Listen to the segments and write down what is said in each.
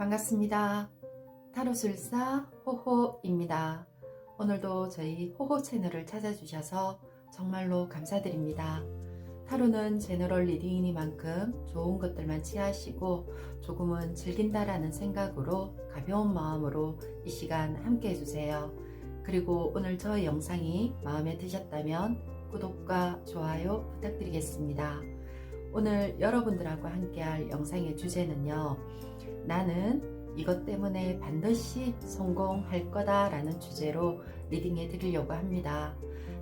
반갑습니다. 타로술사 호호입니다. 오늘도 저희 호호 채널을 찾아주셔서 정말로 감사드립니다. 타로는 제너럴 리딩이니만큼 좋은 것들만 취하시고 조금은 즐긴다라는 생각으로 가벼운 마음으로 이 시간 함께 해주세요. 그리고 오늘 저의 영상이 마음에 드셨다면 구독과 좋아요 부탁드리겠습니다. 오늘 여러분들하고 함께할 영상의 주제는요, 나는 이것 때문에 반드시 성공할 거다 라는 주제로 리딩해 드리려고 합니다.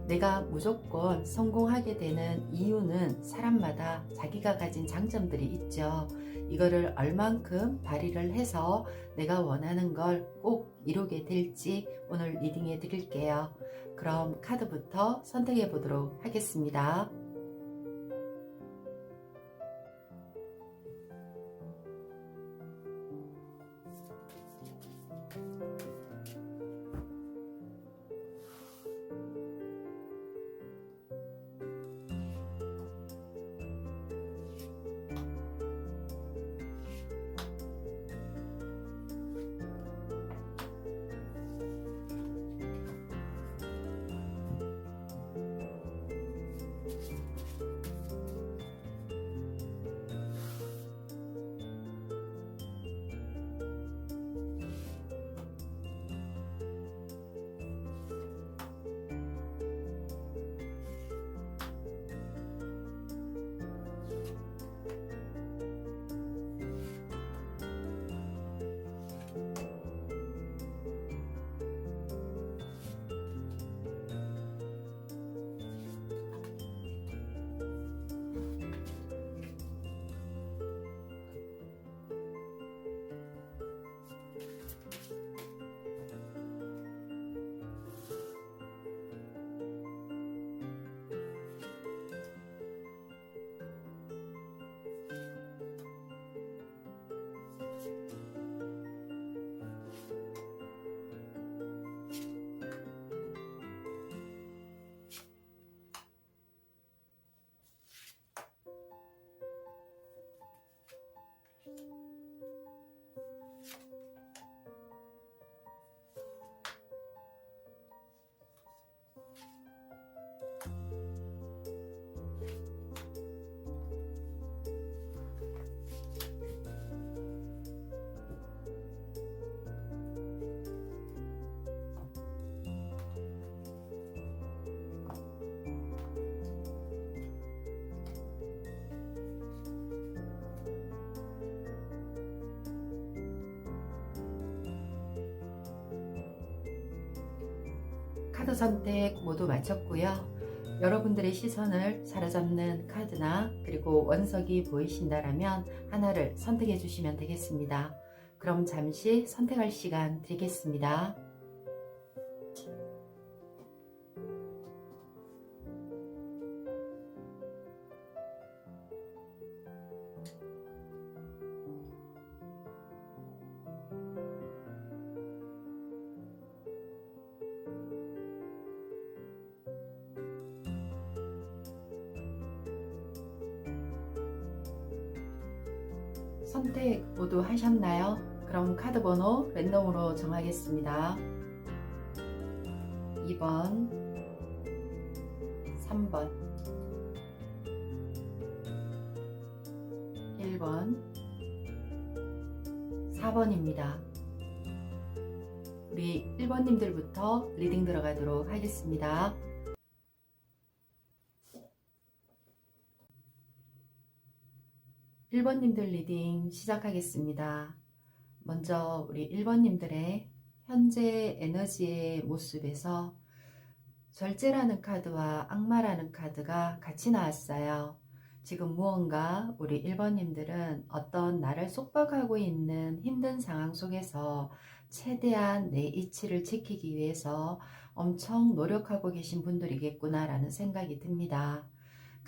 내가 무조건 성공하게 되는 이유는 사람마다 자기가 가진 장점들이 있죠. 이거를 얼만큼 발휘를 해서 내가 원하는 걸 꼭 이루게 될지 오늘 리딩해 드릴게요. 그럼 카드부터 선택해 보도록 하겠습니다. 카드 선택 모두 마쳤고요. 여러분들의 시선을 사로잡는 카드나 그리고 원석이 보이신다라면 하나를 선택해 주시면 되겠습니다. 그럼 잠시 선택할 시간 드리겠습니다. 선택 모두 하셨나요? 그럼 카드 번호 랜덤으로 정하겠습니다. 2번, 3번, 1번, 4번입니다. 우리 1번님들부터 리딩 들어가도록 하겠습니다. 1번님들 리딩 시작하겠습니다. 먼저 우리 1번님들의 현재 에너지의 모습에서 절제라는 카드와 악마라는 카드가 같이 나왔어요. 지금 무언가 우리 1번님들은 어떤 나를 속박하고 있는 힘든 상황 속에서 최대한 내 이치를 지키기 위해서 엄청 노력하고 계신 분들이겠구나 라는 생각이 듭니다.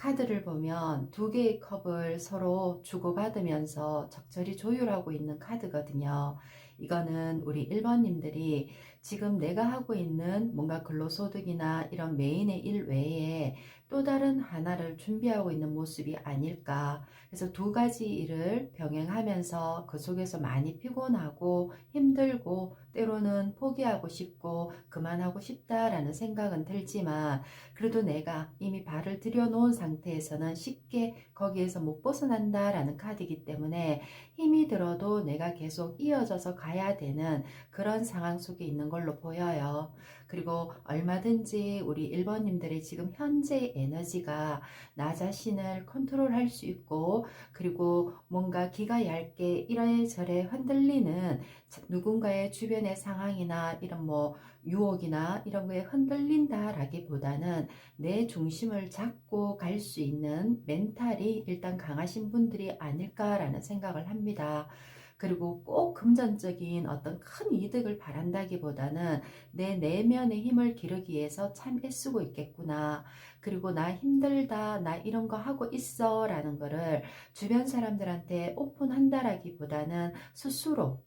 카드를 보면 두 개의 컵을 서로 주고받으면서 적절히 조율하고 있는 카드거든요. 이거는 우리 1번님들이 지금 내가 하고 있는 뭔가 근로소득이나 이런 메인의 일 외에 또 다른 하나를 준비하고 있는 모습이 아닐까. 그래서 두 가지 일을 병행하면서 그 속에서 많이 피곤하고 힘들고 때로는 포기하고 싶고 그만하고 싶다라는 생각은 들지만, 그래도 내가 이미 발을 들여놓은 상태에서는 쉽게 거기에서 못 벗어난다라는 카드이기 때문에 힘이 들어도 내가 계속 이어져서 가야 되는 그런 상황 속에 있는 걸로 보여요. 그리고 얼마든지 우리 1번님들의 지금 현재 에너지가 나 자신을 컨트롤할 수 있고, 그리고 뭔가 기가 얇게 이래저래 흔들리는 누군가의 주변의 상황이나 이런 뭐 유혹이나 이런 거에 흔들린다라기보다는 내 중심을 잡고 갈 수 있는 멘탈이 일단 강하신 분들이 아닐까라는 생각을 합니다. 그리고 꼭 금전적인 어떤 큰 이득을 바란다기보다는 내 내면의 힘을 기르기 위해서 참 애쓰고 있겠구나. 그리고 나 힘들다, 나 이런 거 하고 있어 라는 거를 주변 사람들한테 오픈한다라기보다는 스스로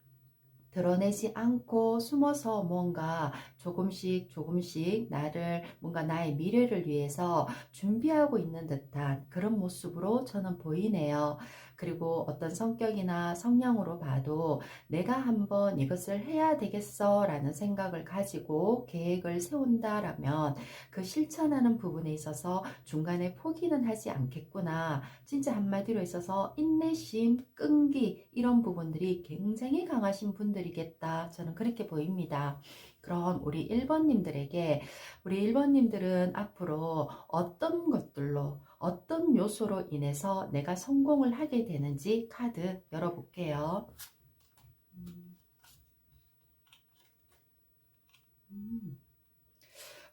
드러내지 않고 숨어서 뭔가 조금씩 조금씩 나를 뭔가 나의 미래를 위해서 준비하고 있는 듯한 그런 모습으로 저는 보이네요. 그리고 어떤 성격이나 성향으로 봐도 내가 한번 이것을 해야 되겠어 라는 생각을 가지고 계획을 세운다라면 그 실천하는 부분에 있어서 중간에 포기는 하지 않겠구나. 진짜 한마디로 있어서 인내심, 끈기 이런 부분들이 굉장히 강하신 분들이겠다. 저는 그렇게 보입니다. 그럼 우리 1번님들에게 우리 1번님들은 앞으로 어떤 것들로 어떤 요소로 인해서 내가 성공을 하게 되는지 카드 열어볼게요.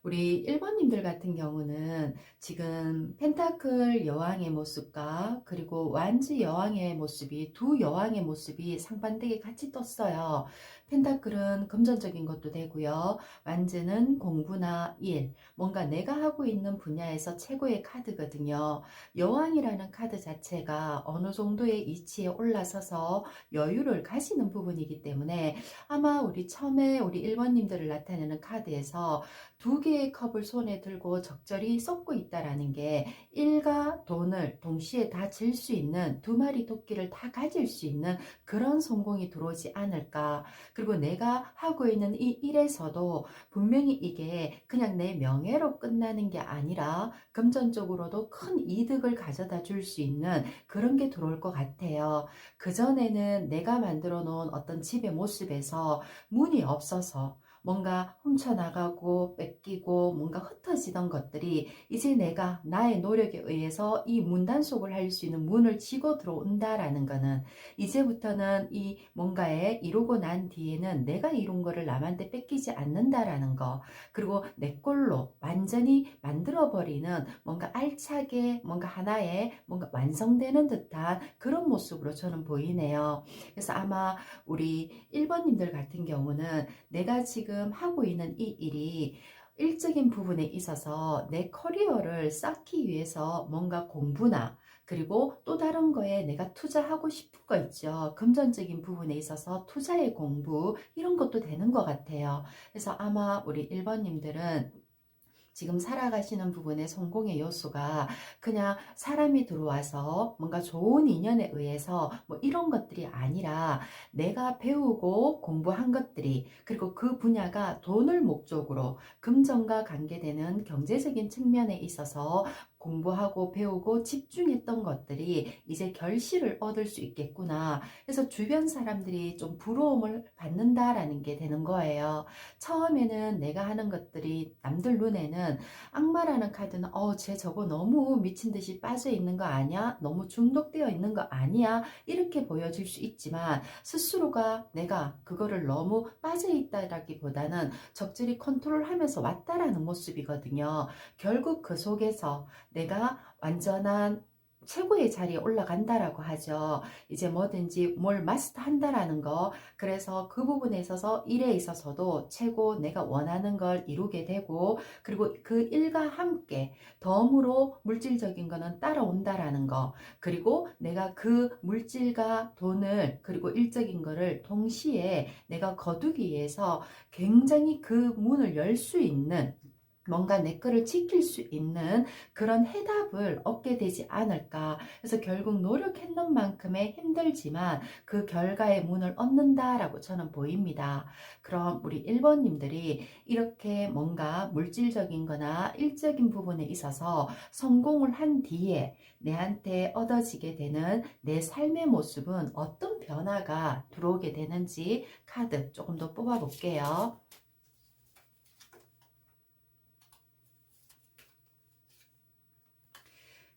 우리 1번님들 같은 경우는 지금 펜타클 여왕의 모습과 그리고 완지 여왕의 모습이, 두 여왕의 모습이 상반되게 같이 떴어요. 펜타클은 금전적인 것도 되고요. 완지는 공부나 일, 뭔가 내가 하고 있는 분야에서 최고의 카드거든요. 여왕이라는 카드 자체가 어느 정도의 이치에 올라서서 여유를 가지는 부분이기 때문에 아마 우리 처음에 우리 1번님들을 나타내는 카드에서 두 개의 컵을 손에 들고 적절히 쏟고 있다라는 게 일과 돈을 동시에 다 질 수 있는, 두 마리 토끼를 다 가질 수 있는 그런 성공이 들어오지 않을까. 그리고 내가 하고 있는 이 일에서도 분명히 이게 그냥 내 명예로 끝나는 게 아니라 금전적으로도 큰 이득을 가져다 줄 수 있는 그런 게 들어올 것 같아요. 그전에는 내가 만들어 놓은 어떤 집의 모습에서 문이 없어서 뭔가 훔쳐나가고 뺏기고 뭔가 흩어지던 것들이 이제 내가 나의 노력에 의해서 이 문단속을 할 수 있는 문을 치고 들어온다라는 거는, 이제부터는 이 뭔가에 이루고 난 뒤에는 내가 이룬 거를 남한테 뺏기지 않는다라는 거, 그리고 내 걸로 완전히 만들어버리는 뭔가 알차게 뭔가 하나의 뭔가 완성되는 듯한 그런 모습으로 저는 보이네요. 그래서 아마 우리 1번님들 같은 경우는 내가 지금 하고 있는 이 일이 일적인 부분에 있어서 내 커리어를 쌓기 위해서 뭔가 공부나 그리고 또 다른 거에 내가 투자하고 싶은 거 있죠. 금전적인 부분에 있어서 투자의 공부 이런 것도 되는 것 같아요. 그래서 아마 우리 1번님들은 지금 살아가시는 부분의 성공의 요소가 그냥 사람이 들어와서 뭔가 좋은 인연에 의해서 뭐 이런 것들이 아니라 내가 배우고 공부한 것들이, 그리고 그 분야가 돈을 목적으로 금전과 관계되는 경제적인 측면에 있어서 공부하고 배우고 집중했던 것들이 이제 결실을 얻을 수 있겠구나. 그래서 주변 사람들이 좀 부러움을 받는다라는 게 되는 거예요. 처음에는 내가 하는 것들이 남들 눈에는, 악마라는 카드는 쟤 저거 너무 미친 듯이 빠져 있는 거 아니야? 너무 중독되어 있는 거 아니야? 이렇게 보여질 수 있지만 스스로가 내가 그거를 너무 빠져 있다라기보다는 적절히 컨트롤하면서 왔다라는 모습이거든요. 결국 그 속에서 내가 완전한 최고의 자리에 올라간다라고 하죠. 이제 뭐든지 뭘 마스터한다라는 거. 그래서 그 부분에 있어서 일에 있어서도 최고 내가 원하는 걸 이루게 되고, 그리고 그 일과 함께 덤으로 물질적인 거는 따라온다라는 거. 그리고 내가 그 물질과 돈을 그리고 일적인 거를 동시에 내가 거두기 위해서 굉장히 그 문을 열 수 있는, 뭔가 내 거를 지킬 수 있는 그런 해답을 얻게 되지 않을까. 그래서 결국 노력했는 만큼의 힘들지만 그 결과의 문을 얻는다라고 저는 보입니다. 그럼 우리 1번님들이 이렇게 뭔가 물질적인 거나 일적인 부분에 있어서 성공을 한 뒤에 내한테 얻어지게 되는 내 삶의 모습은 어떤 변화가 들어오게 되는지 카드 조금 더 뽑아 볼게요.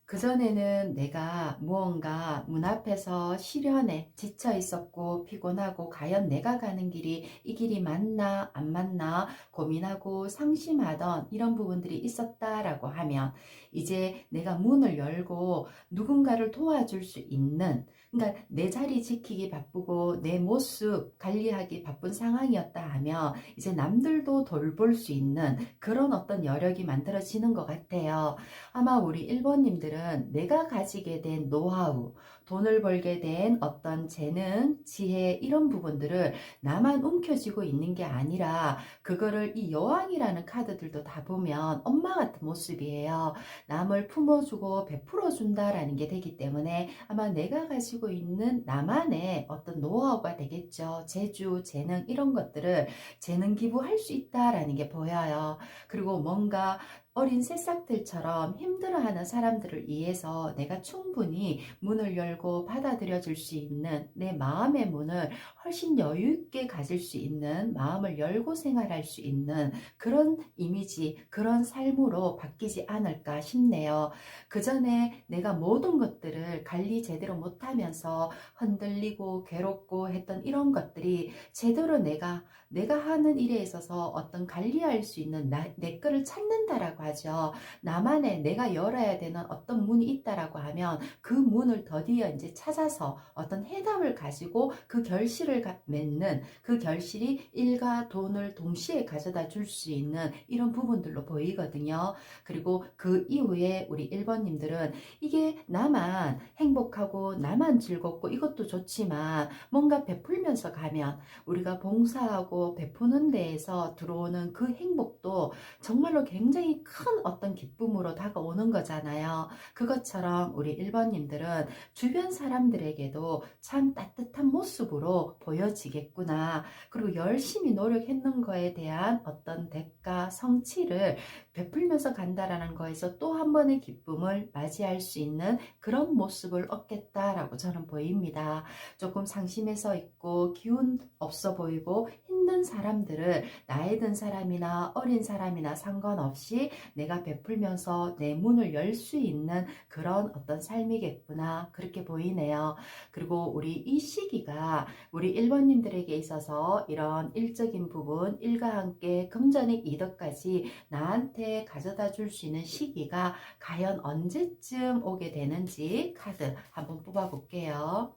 그전에는 내가 무언가 문 앞에서 시련에 지쳐 있었고 피곤하고 과연 내가 가는 길이 이 길이 맞나 안 맞나 고민하고 상심하던 이런 부분들이 있었다라고 하면, 이제 내가 문을 열고 누군가를 도와줄 수 있는, 그러니까 내 자리 지키기 바쁘고 내 모습 관리하기 바쁜 상황이었다 하면 이제 남들도 돌볼 수 있는 그런 어떤 여력이 만들어지는 것 같아요. 아마 우리 1번님들은 내가 가지게 된 노하우, 돈을 벌게 된 어떤 재능, 지혜, 이런 부분들을 나만 움켜쥐고 있는 게 아니라 그거를 이 여왕이라는 카드들도 다 보면 엄마 같은 모습이에요. 남을 품어주고 베풀어준다라는 게 되기 때문에 아마 내가 가지고 있는 나만의 어떤 노하우가 되겠죠. 재주, 재능, 이런 것들을 재능 기부할 수 있다라는 게 보여요. 그리고 뭔가 어린 새싹들처럼 힘들어하는 사람들을 위해서 내가 충분히 문을 열고 받아들여 줄 수 있는, 내 마음의 문을 훨씬 여유 있게 가질 수 있는, 마음을 열고 생활할 수 있는 그런 이미지, 그런 삶으로 바뀌지 않을까 싶네요. 그 전에 내가 모든 것들을 관리 제대로 못하면서 흔들리고 괴롭고 했던 이런 것들이 제대로 내가 하는 일에 있어서 어떤 관리할 수 있는 내 거를 찾는다라고 하죠. 나만의, 내가 열어야 되는 어떤 문이 있다라고 하면 그 문을 드디어 이제 찾아서 어떤 해답을 가지고 그 결실을 맺는, 그 결실이 일과 돈을 동시에 가져다 줄 수 있는 이런 부분들로 보이거든요. 그리고 그 이후에 우리 1번님들은 이게 나만 행복하고 나만 즐겁고 이것도 좋지만 뭔가 베풀면서 가면 우리가 봉사하고 베푸는 데에서 들어오는 그 행복도 정말로 굉장히 큰 어떤 기쁨으로 다가오는 거잖아요. 그것처럼 우리 1번님들은 주변 사람들에게도 참 따뜻한 모습으로 보여지겠구나. 그리고 열심히 노력했는 거에 대한 어떤 대가, 성취를 베풀면서 간다라는 거에서 또 한 번의 기쁨을 맞이할 수 있는 그런 모습을 얻겠다라고 저는 보입니다. 조금 상심해서 있고 기운 없어 보이고 힘든 사람들을 나이 든 사람이나 어린 사람이나 상관없이 내가 베풀면서 내 문을 열 수 있는 그런 어떤 삶이겠구나, 그렇게 보이네요. 그리고 우리 이 시기가 우리 1번님들에게 있어서 이런 일적인 부분, 일과 함께 금전의 이득까지 나한테 가져다 줄 수 있는 시기가 과연 언제쯤 오게 되는지 카드 한번 뽑아 볼게요.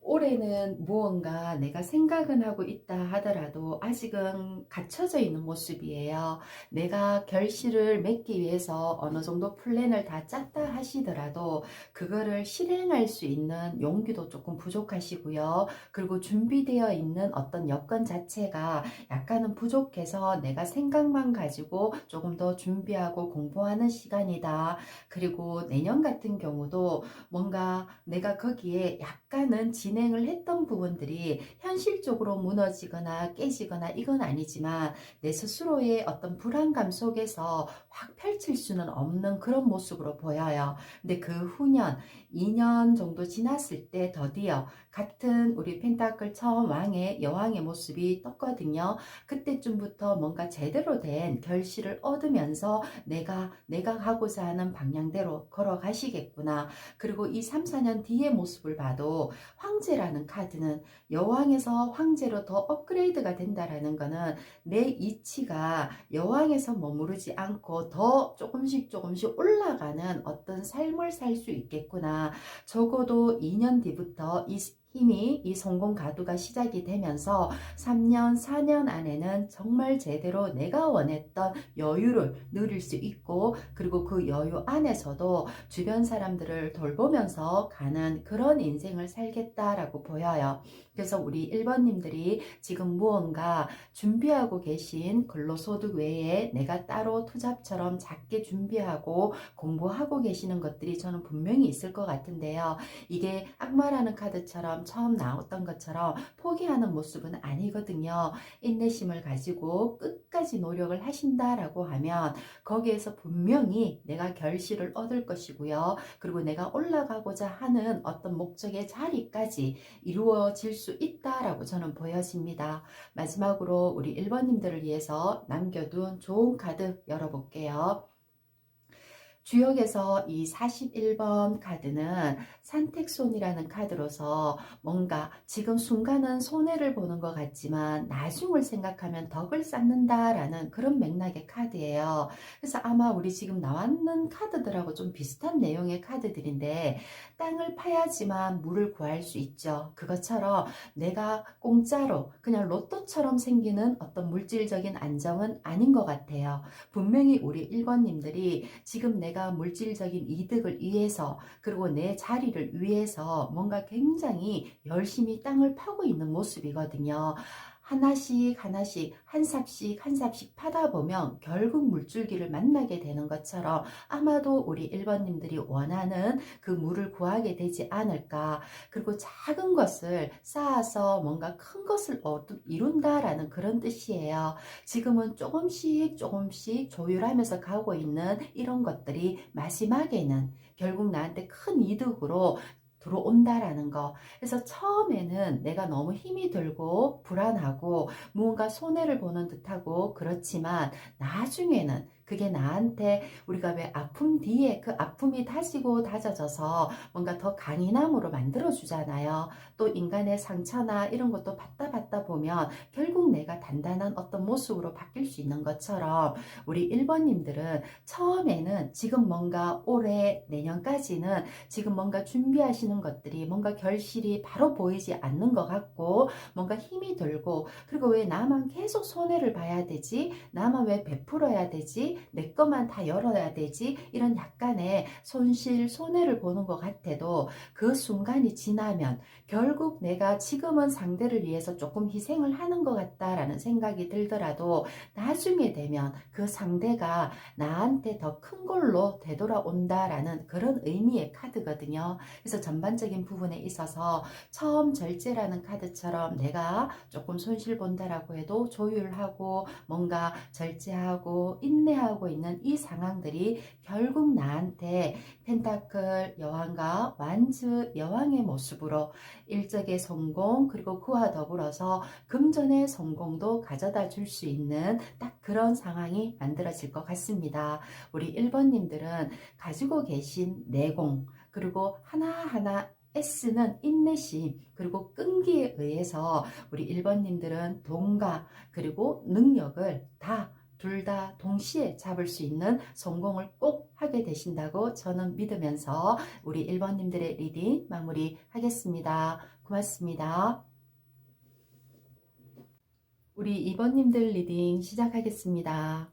올해는 무언가 내가 생각은 하고 있다 하더라도 아직은 갇혀져 있는 모습이에요. 내가 결실을 맺기 위해서 어느 정도 플랜을 다 짰다 하시더라도 그거를 실행할 수 있는 용기도 조금 부족하시고요. 그리고 준비되어 있는 어떤 여건 자체가 약간은 부족해서 내가 생각만 가지고 조금 더 준비하고 공부하는 시간이다. 그리고 내년 같은 경우도 뭔가 내가 거기에 약간은 진행을 했던 부분들이 현실적으로 무너지거나 깨지거나 이건 아니지만 내 스스로의 어떤 불안감 속에서 확 펼칠 수는 없는 그런 모습으로 보여요. 근데 그 후년 2년 정도 지났을 때 드디어 같은 우리 펜타클 처음 왕의 여왕의 모습이 떴거든요. 그때쯤부터 뭔가 제대로 된 결실을 얻으면서 내가 가고자 하는 방향대로 걸어가시겠구나. 그리고 이 3, 4년 뒤의 모습을 봐도 황제라는 카드는 여왕에서 황제로 더 업그레이드가 된다라는 거는 내 이치가 여왕에서 머무르지 않고 더 조금씩 올라가는 어떤 삶을 살 수 있겠구나. 적어도 2년 뒤부터 이 성공 가두가 시작이 되면서 3년, 4년 안에는 정말 제대로 내가 원했던 여유를 누릴 수 있고, 그리고 그 여유 안에서도 주변 사람들을 돌보면서 가는 그런 인생을 살겠다라고 보여요. 그래서 우리 1번님들이 지금 무언가 준비하고 계신 근로소득 외에 내가 따로 투잡처럼 작게 준비하고 공부하고 계시는 것들이 저는 분명히 있을 것 같은데요. 이게 악마라는 카드처럼 처음 나왔던 것처럼 포기하는 모습은 아니거든요. 인내심을 가지고 끝까지 노력을 하신다라고 하면 거기에서 분명히 내가 결실을 얻을 것이고요. 그리고 내가 올라가고자 하는 어떤 목적의 자리까지 이루어질 수 있다라고 저는 보여집니다. 마지막으로 우리 1번님들을 위해서 남겨둔 좋은 카드 열어볼게요. 주역에서 이 41번 카드는 산택손이라는 카드로서 뭔가 지금 순간은 손해를 보는 것 같지만 나중을 생각하면 덕을 쌓는다라는 그런 맥락의 카드예요. 그래서 아마 우리 지금 나왔는 카드들하고 좀 비슷한 내용의 카드들인데, 땅을 파야지만 물을 구할 수 있죠. 그것처럼 내가 공짜로 그냥 로또처럼 생기는 어떤 물질적인 안정은 아닌 것 같아요. 분명히 우리 1번님들이 지금 내가 물질적인 이득을 위해서, 그리고 내 자리를 위해서 뭔가 굉장히 열심히 땅을 파고 있는 모습이거든요. 하나씩 한 삽씩 파다 보면 결국 물줄기를 만나게 되는 것처럼 아마도 우리 1번님들이 원하는 그 물을 구하게 되지 않을까. 그리고 작은 것을 쌓아서 뭔가 큰 것을 이룬다라는 그런 뜻이에요. 지금은 조금씩 조율하면서 가고 있는 이런 것들이 마지막에는 결국 나한테 큰 이득으로 들어온다라는 거. 그래서 처음에는 내가 너무 힘이 들고 불안하고 무언가 손해를 보는 듯하고 그렇지만 나중에는 그게 나한테, 우리가 왜 아픔 뒤에 그 아픔이 다지고 다져져서 뭔가 더 강인함으로 만들어 주잖아요. 또 인간의 상처나 이런 것도 받다 보면 결국 내가 단단한 어떤 모습으로 바뀔 수 있는 것처럼 우리 1번님들은 처음에는 지금 뭔가 올해 내년까지는 지금 뭔가 준비하시는 것들이 뭔가 결실이 바로 보이지 않는 것 같고 뭔가 힘이 들고, 그리고 왜 나만 계속 손해를 봐야 되지? 나만 왜 베풀어야 되지? 내 것만 다 열어야 되지? 이런 약간의 손해를 보는 것 같아도 그 순간이 지나면 결국 내가 지금은 상대를 위해서 조금 희생을 하는 것 같다라는 생각이 들더라도 나중에 되면 그 상대가 나한테 더 큰 걸로 되돌아온다라는 그런 의미의 카드거든요. 그래서 전반적인 부분에 있어서 처음 절제라는 카드처럼 내가 조금 손실 본다라고 해도 조율하고 뭔가 절제하고 인내하고 있는 이 상황들이 결국 나한테 펜타클 여왕과 완즈 여왕의 모습으로 일적의 성공, 그리고 그와 더불어서 금전의 성공도 가져다 줄 수 있는 딱 그런 상황이 만들어질 것 같습니다. 우리 1번님들은 가지고 계신 내공, 그리고 하나하나 S는 인내심, 그리고 끈기에 의해서 우리 1번님들은 돈과 그리고 능력을 둘 다 동시에 잡을 수 있는 성공을 꼭 하게 되신다고 저는 믿으면서 우리 1번님들의 리딩 마무리하겠습니다. 고맙습니다. 우리 2번님들 리딩 시작하겠습니다.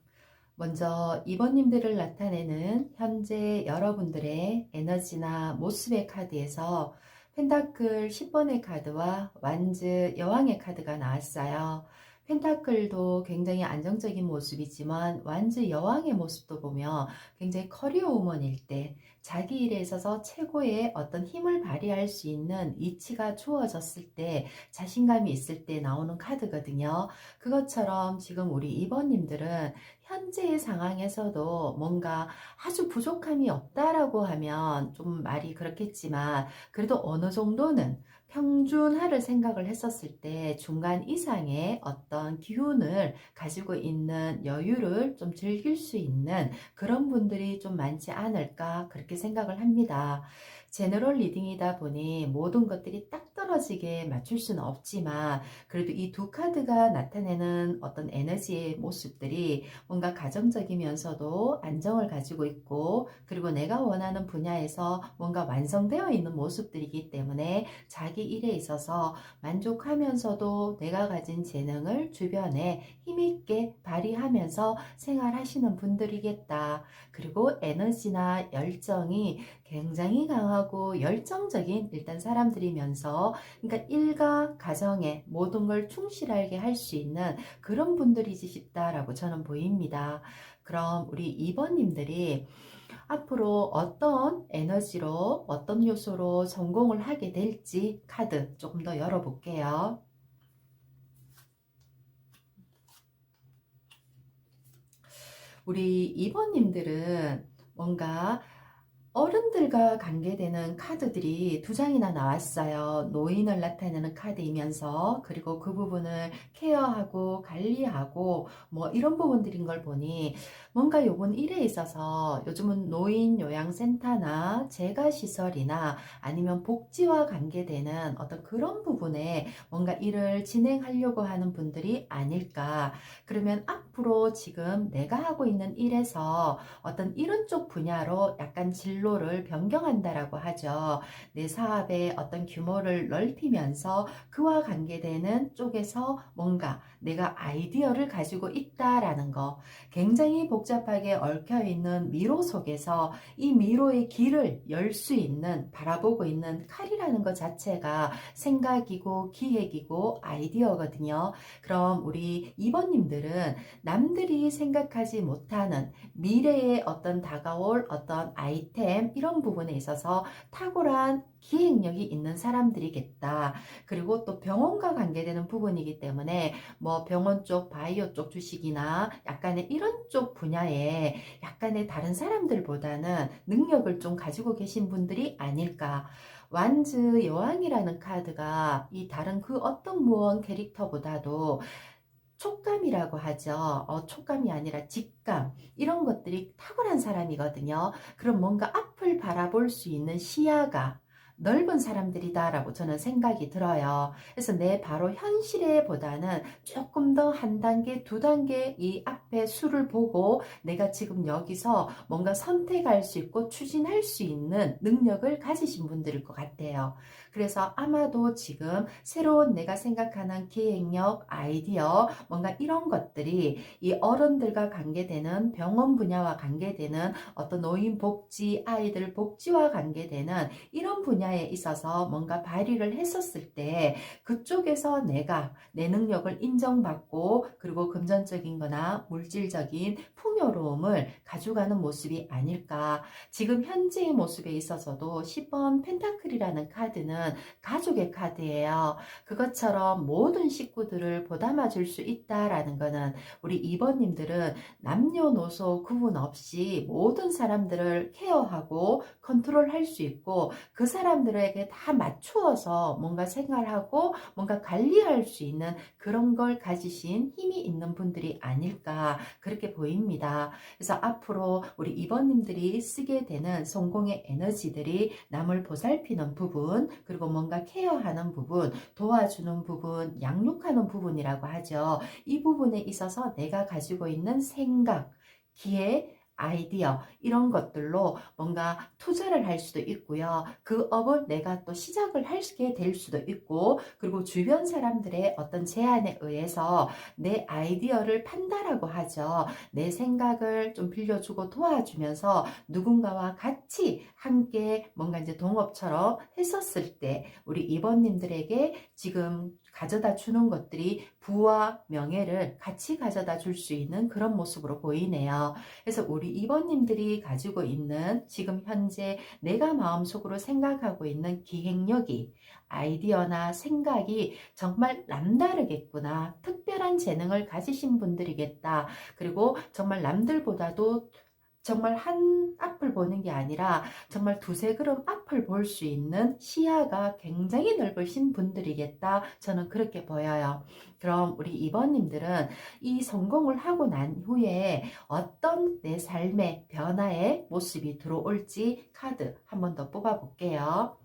먼저 2번님들을 나타내는 현재 여러분들의 에너지나 모습의 카드에서 펜타클 10번의 카드와 완즈 여왕의 카드가 나왔어요. 펜타클도 굉장히 안정적인 모습이지만 완즈 여왕의 모습도 보면 굉장히 커리어 우먼일 때 자기 일에 있어서 최고의 어떤 힘을 발휘할 수 있는 이치가 주어졌을 때, 자신감이 있을 때 나오는 카드거든요. 그것처럼 지금 우리 2번님들은 현재의 상황에서도 뭔가 아주 부족함이 없다라고 하면 좀 말이 그렇겠지만 그래도 어느 정도는 평준화를 생각을 했었을 때 중간 이상의 어떤 기운을 가지고 있는 여유를 좀 즐길 수 있는 그런 분들이 좀 많지 않을까 그렇게 생각을 합니다. 제너럴 리딩이다 보니 모든 것들이 딱 떨어지게 맞출 수는 없지만 그래도 이 두 카드가 나타내는 어떤 에너지의 모습들이 뭔가 가정적이면서도 안정을 가지고 있고 그리고 내가 원하는 분야에서 뭔가 완성되어 있는 모습들이기 때문에 자기 일에 있어서 만족하면서도 내가 가진 재능을 주변에 힘있게 발휘하면서 생활하시는 분들이겠다. 그리고 에너지나 열정이 굉장히 강하고 열정적인 일단 사람들이면서 그러니까 일과 가정에 모든 걸 충실하게 할 수 있는 그런 분들이지 싶다라고 저는 보입니다. 그럼 우리 2번님들이 앞으로 어떤 에너지로 어떤 요소로 전공을 하게 될지 카드 조금 더 열어볼게요. 우리 2번님들은 뭔가 어른들과 관계되는 카드들이 두 장이나 나왔어요. 노인을 나타내는 카드이면서 그리고 그 부분을 케어하고 관리하고 뭐 이런 부분들인 걸 보니 뭔가 요번 일에 있어서 요즘은 노인 요양센터나 재가시설이나 아니면 복지와 관계되는 어떤 그런 부분에 뭔가 일을 진행하려고 하는 분들이 아닐까. 그러면 앞으로 지금 내가 하고 있는 일에서 어떤 이런 쪽 분야로 약간 진로를 변경한다라고 하죠. 내 사업의 어떤 규모를 넓히면서 그와 관계되는 쪽에서 뭔가 내가 아이디어를 가지고 있다라는 거. 굉장히 복잡하게 얽혀있는 미로 속에서 이 미로의 길을 열 수 있는 바라보고 있는 칼이라는 것 자체가 생각이고 기획이고 아이디어거든요. 그럼 우리 2번님들은 남들이 생각하지 못하는 미래에 어떤 다가올 어떤 아이템 이런 부분에 있어서 탁월한 기획력이 있는 사람들이겠다. 그리고 또 병원과 관계되는 부분이기 때문에 뭐 병원 쪽, 바이오 쪽 주식이나 약간의 이런 쪽 분야에 약간의 다른 사람들보다는 능력을 좀 가지고 계신 분들이 아닐까. 완즈 여왕이라는 카드가 이 다른 그 어떤 무언 캐릭터보다도 촉감이라고 하죠. 촉감이 아니라 직감. 이런 것들이 탁월한 사람이거든요. 그럼 뭔가 앞을 바라볼 수 있는 시야가 넓은 사람들이다라고 저는 생각이 들어요. 그래서 내 바로 현실에 보다는 조금 더 한 단계, 두 단계 이 앞에 수를 보고 내가 지금 여기서 뭔가 선택할 수 있고 추진할 수 있는 능력을 가지신 분들일 것 같아요. 그래서 아마도 지금 새로운 내가 생각하는 기획력, 아이디어, 뭔가 이런 것들이 이 어른들과 관계되는 병원 분야와 관계되는 어떤 노인 복지, 아이들 복지와 관계되는 이런 분야에 있어서 뭔가 발휘를 했었을 때 그쪽에서 내가 내 능력을 인정받고 그리고 금전적인 거나 물질적인 풍요로움을 가져가는 모습이 아닐까. 지금 현재의 모습에 있어서도 10번 펜타클이라는 카드는 가족의 카드예요. 그것처럼 모든 식구들을 보담아 줄 수 있다라는 거는 우리 2번님들은 남녀노소 구분 없이 모든 사람들을 케어하고 컨트롤할 수 있고 그 사람들에게 다 맞추어서 뭔가 생활하고 뭔가 관리할 수 있는 그런 걸 가지신 힘이 있는 분들이 아닐까 그렇게 보입니다. 그래서 앞으로 우리 2번님들이 쓰게 되는 성공의 에너지들이 남을 보살피는 부분 그리고 뭔가 케어하는 부분 도와주는 부분 양육하는 부분이라고 하죠. 이 부분에 있어서 내가 가지고 있는 생각 기획 아이디어 이런 것들로 뭔가 투자를 할 수도 있고요. 그 업을 내가 또 시작을 하게 될 수도 있고 그리고 주변 사람들의 어떤 제안에 의해서 내 아이디어를 판다라고 하죠. 내 생각을 좀 빌려주고 도와주면서 누군가와 같이 함께 뭔가 이제 동업처럼 했었을 때 우리 이번님들에게 지금 가져다 주는 것들이 부와 명예를 같이 가져다 줄 수 있는 그런 모습으로 보이네요. 그래서 우리 이번님들이 가지고 있는 지금 현재 내가 마음속으로 생각하고 있는 기획력이 아이디어나 생각이 정말 남다르겠구나. 특별한 재능을 가지신 분들이겠다. 그리고 정말 남들보다도 정말 한 앞을 보는 게 아니라 정말 두세 걸음 앞을 볼 수 있는 시야가 굉장히 넓으신 분들이겠다. 저는 그렇게 보여요. 그럼 우리 2번님들은 이 성공을 하고 난 후에 어떤 내 삶의 변화의 모습이 들어올지 카드 한 번 더 뽑아 볼게요.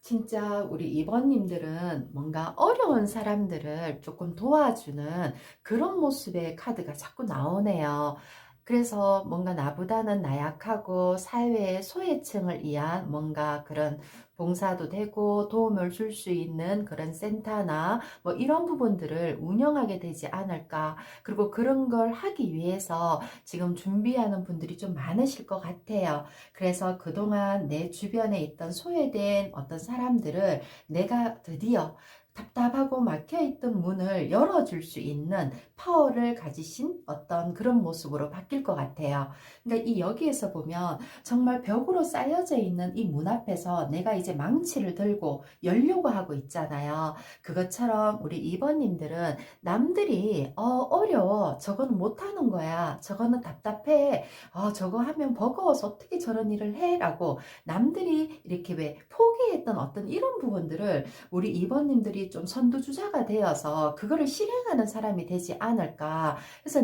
진짜 우리 이번님들은 뭔가 어려운 사람들을 조금 도와주는 그런 모습의 카드가 자꾸 나오네요. 그래서 뭔가 나보다는 나약하고 사회의 소외층을 위한 뭔가 그런 봉사도 되고 도움을 줄 수 있는 그런 센터나 뭐 이런 부분들을 운영하게 되지 않을까. 그리고 그런 걸 하기 위해서 지금 준비하는 분들이 좀 많으실 것 같아요. 그래서 그동안 내 주변에 있던 소외된 어떤 사람들을 내가 드디어 답답하고 막혀있던 문을 열어줄 수 있는 파워를 가지신 어떤 그런 모습으로 바뀔 것 같아요. 그러니까 이 여기에서 보면 정말 벽으로 쌓여져 있는 이 문 앞에서 내가 이제 망치를 들고 열려고 하고 있잖아요. 그것처럼 우리 2번님들은 남들이 어려워, 저거는 못하는 거야, 저거는 답답해, 저거 하면 버거워서 어떻게 저런 일을 해? 라고 남들이 이렇게 왜 포기했던 어떤 이런 부분들을 우리 2번님들이 좀 선두주자가 되어서 그거를 실행하는 사람이 되지 않을까. 그래서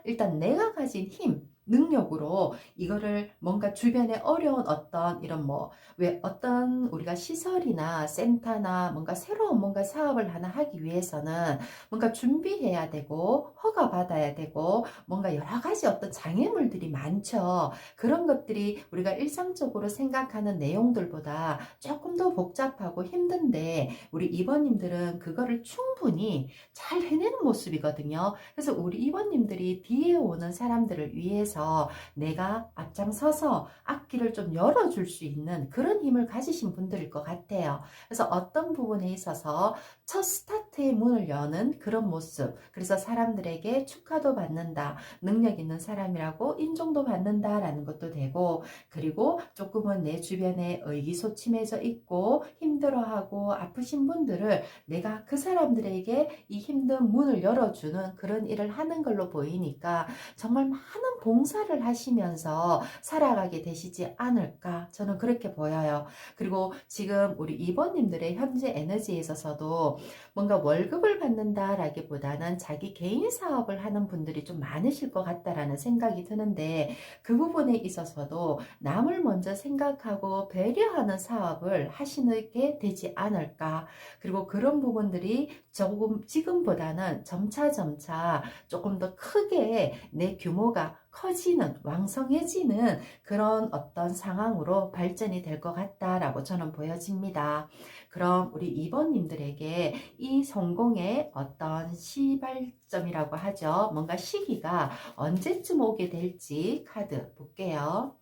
일단 내가 가진 힘, 능력으로 이거를 뭔가 주변에 어려운 어떤 이런 왜 어떤 우리가 시설이나 센터나 뭔가 새로운 뭔가 사업을 하나 하기 위해서는 뭔가 준비해야 되고 허가 받아야 되고 뭔가 여러 가지 어떤 장애물들이 많죠. 그런 것들이 우리가 일상적으로 생각하는 내용들보다 조금 더 복잡하고 힘든데 우리 이번님들은 그거를 충분히 잘 해내는 모습이거든요. 그래서 우리 이번님들이 뒤에 오는 사람들을 위해서 내가 앞장서서 앞길을 좀 열어줄 수 있는 그런 힘을 가지신 분들일 것 같아요. 그래서 어떤 부분에 있어서 첫 스타트의 문을 여는 그런 모습, 그래서 사람들에게 축하도 받는다, 능력 있는 사람이라고 인정도 받는다라는 것도 되고, 그리고 조금은 내 주변에 의기소침해져 있고 힘들어하고 아프신 분들을 내가 그 사람들에게 이 힘든 문을 열어주는 그런 일을 하는 걸로 보이니까 정말 많은 봉사를 하시면서 살아가게 되시지 않을까, 저는 그렇게 보여요. 그리고 지금 우리 이번님들의 현재 에너지에 있어서도 뭔가 월급을 받는다라기보다는 자기 개인 사업을 하는 분들이 좀 많으실 것 같다라는 생각이 드는데, 그 부분에 있어서도 남을 먼저 생각하고 배려하는 사업을 하시게 되지 않을까. 그리고 그런 부분들이 조금 지금보다는 점차 조금 더 크게 내 규모가 커지는, 왕성해지는 그런 어떤 상황으로 발전이 될 것 같다라고 저는 보여집니다. 그럼 우리 2번님들에게 이 성공의 어떤 시발점이라고 하죠. 뭔가 시기가 언제쯤 오게 될지 카드 볼게요.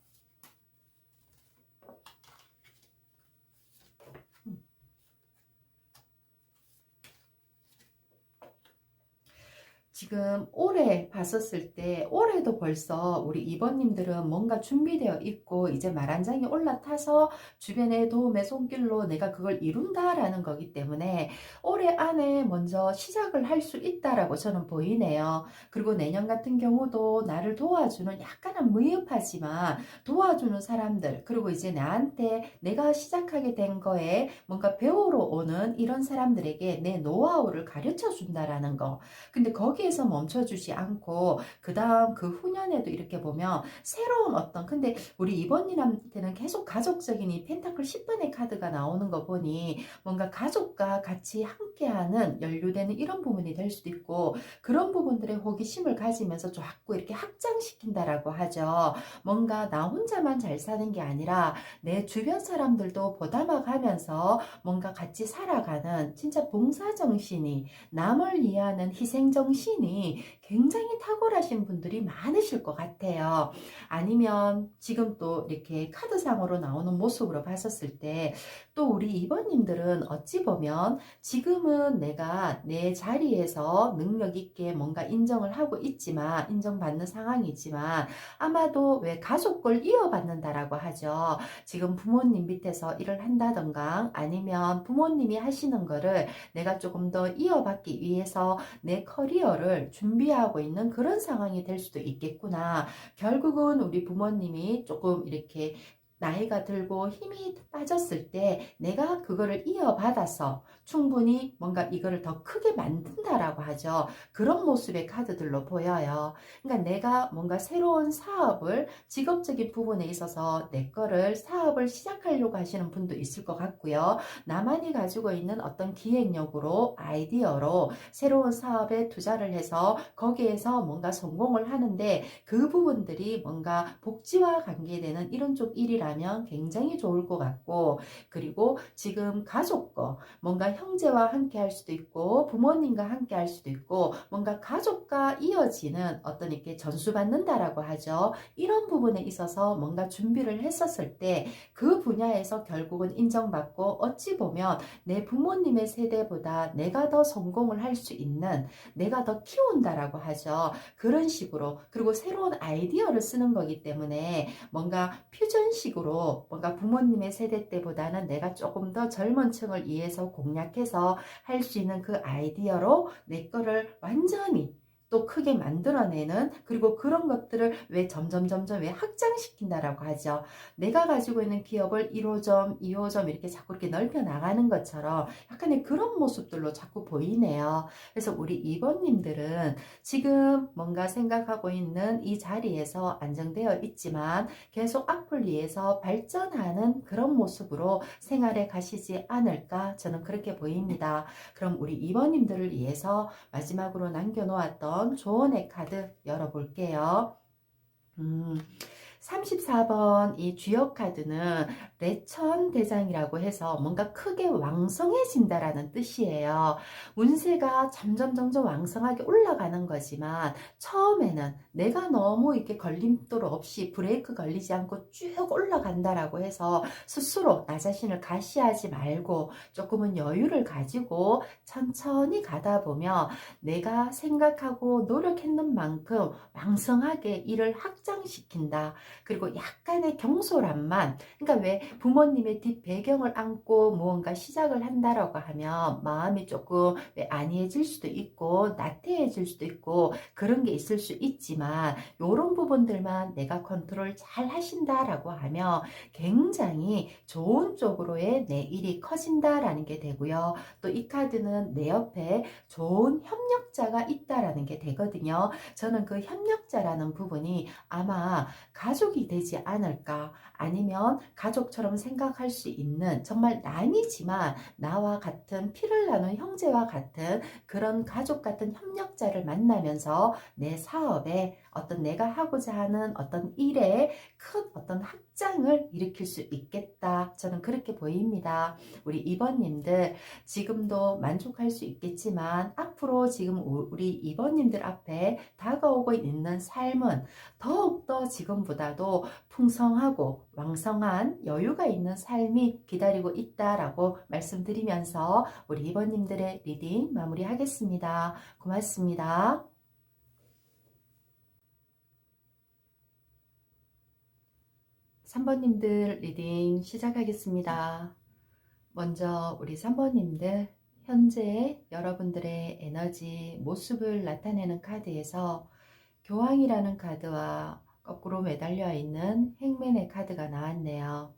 지금 올해 봤었을 때 올해도 벌써 우리 이번님들은 뭔가 준비되어 있고 이제 말 한 장이 올라타서 주변의 도움의 손길로 내가 그걸 이룬다라는 거기 때문에 올해 안에 먼저 시작을 할 수 있다라고 저는 보이네요. 그리고 내년 같은 경우도 나를 도와주는, 약간은 미흡하지만 도와주는 사람들, 그리고 이제 나한테 내가 시작하게 된 거에 뭔가 배우러 오는 이런 사람들에게 내 노하우를 가르쳐 준다라는 거. 근데 거기에서 멈춰주지 않고 그 다음 그 후년에도 이렇게 보면 새로운 어떤, 근데 우리 이번님한테는 계속 가족적인 이 펜타클 10번의 카드가 나오는 거 보니 뭔가 가족과 같이 함께하는 연루되는 이런 부분이 될 수도 있고, 그런 부분들에 호기심을 가지면서 자꾸 이렇게 확장시킨다라고 하죠. 뭔가 나 혼자만 잘 사는 게 아니라 내 주변 사람들도 보담아가면서 뭔가 같이 살아가는 진짜 봉사정신이, 남을 위하는 희생정신이 정신이 굉장히 탁월하신 분들이 많으실 것 같아요. 아니면 지금 또 이렇게 카드상으로 나오는 모습으로 봤었을 때 또 우리 이번님들은 어찌 보면 지금은 내가 내 자리에서 능력 있게 뭔가 인정을 하고 있지만, 인정받는 상황이지만 아마도 왜 가족을 이어받는다라고 하죠. 지금 부모님 밑에서 일을 한다던가 아니면 부모님이 하시는 거를 내가 조금 더 이어받기 위해서 내 커리어를 준비하고 있는 그런 상황이 될 수도 있겠구나. 결국은 우리 부모님이 조금 이렇게 나이가 들고 힘이 빠졌을 때 내가 그거를 이어받아서 충분히 뭔가 이거를 더 크게 만든다라고 하죠. 그런 모습의 카드들로 보여요. 그러니까 내가 뭔가 새로운 사업을 직업적인 부분에 있어서 내 거를 사업을 시작하려고 하시는 분도 있을 것 같고요. 나만이 가지고 있는 어떤 기획력으로 아이디어로 새로운 사업에 투자를 해서 거기에서 뭔가 성공을 하는데 그 부분들이 뭔가 복지와 관계되는 이런 쪽 일이라면 굉장히 좋을 것 같고, 그리고 지금 가족과 뭔가 형제와 함께 할 수도 있고 부모님과 함께 할 수도 있고 뭔가 가족과 이어지는 어떤 이렇게 전수받는다라고 하죠. 이런 부분에 있어서 뭔가 준비를 했었을 때 그 분야에서 결국은 인정받고 어찌 보면 내 부모님의 세대보다 내가 더 성공을 할 수 있는, 내가 더 키운다라고 하죠. 그런 식으로, 그리고 새로운 아이디어를 쓰는 거기 때문에 뭔가 퓨전식으로 뭔가 부모님의 세대 때보다는 내가 조금 더 젊은 층을 위해서 공략해서 할 수 있는 그 아이디어로 내 거를 완전히 또 크게 만들어내는, 그리고 그런 것들을 왜 점점 왜 확장시킨다라고 하죠. 내가 가지고 있는 기업을 1호점, 2호점 이렇게 자꾸 이렇게 넓혀 나가는 것처럼 약간의 그런 모습들로 자꾸 보이네요. 그래서 우리 2번님들은 지금 뭔가 생각하고 있는 이 자리에서 안정되어 있지만 계속 앞을 위해서 발전하는 그런 모습으로 생활에 가시지 않을까 저는 그렇게 보입니다. 그럼 우리 2번님들을 위해서 마지막으로 남겨놓았던 조언의 카드 열어볼게요. 34번 이 주역 카드는 레천 대장이라고 해서 뭔가 크게 왕성해진다라는 뜻이에요. 운세가 점점 왕성하게 올라가는 거지만 처음에는 내가 너무 이렇게 걸림돌 없이 브레이크 걸리지 않고 쭉 올라간다라고 해서 스스로 나 자신을 과시하지 말고 조금은 여유를 가지고 천천히 가다 보면 내가 생각하고 노력했는 만큼 왕성하게 일을 확장시킨다. 그리고 약간의 경솔함만, 그러니까 왜 부모님의 뒷 배경을 안고 무언가 시작을 한다라고 하면 마음이 조금 왜 안이해질 수도 있고 나태해질 수도 있고 그런 게 있을 수 있지만 이런 부분들만 내가 컨트롤 잘 하신다라고 하면 굉장히 좋은 쪽으로의 내 일이 커진다라는 게 되고요. 또 이 카드는 내 옆에 좋은 협력자가 있다라는 게 되거든요. 저는 그 협력자라는 부분이 아마 가족이 되지 않을까, 아니면 가족처럼 생각할 수 있는 정말 남이지만 나와 같은 피를 나눈 형제와 같은 그런 가족 같은 협력자를 만나면서 내 사업에 어떤 내가 하고자 하는 어떤 일에 큰 어떤 확장을 일으킬 수 있겠다. 저는 그렇게 보입니다. 우리 이번님들 지금도 만족할 수 있겠지만 앞으로 지금 우리 이번님들 앞에 다가오고 있는 삶은 더욱더 지금보다도 풍성하고 왕성한 여유가 있는 삶이 기다리고 있다라고 말씀드리면서 우리 이번님들의 리딩 마무리하겠습니다. 고맙습니다. 3번님들 리딩 시작하겠습니다. 먼저 우리 3번님들 현재 여러분들의 에너지 모습을 나타내는 카드에서 교황이라는 카드와 거꾸로 매달려 있는 행맨의 카드가 나왔네요.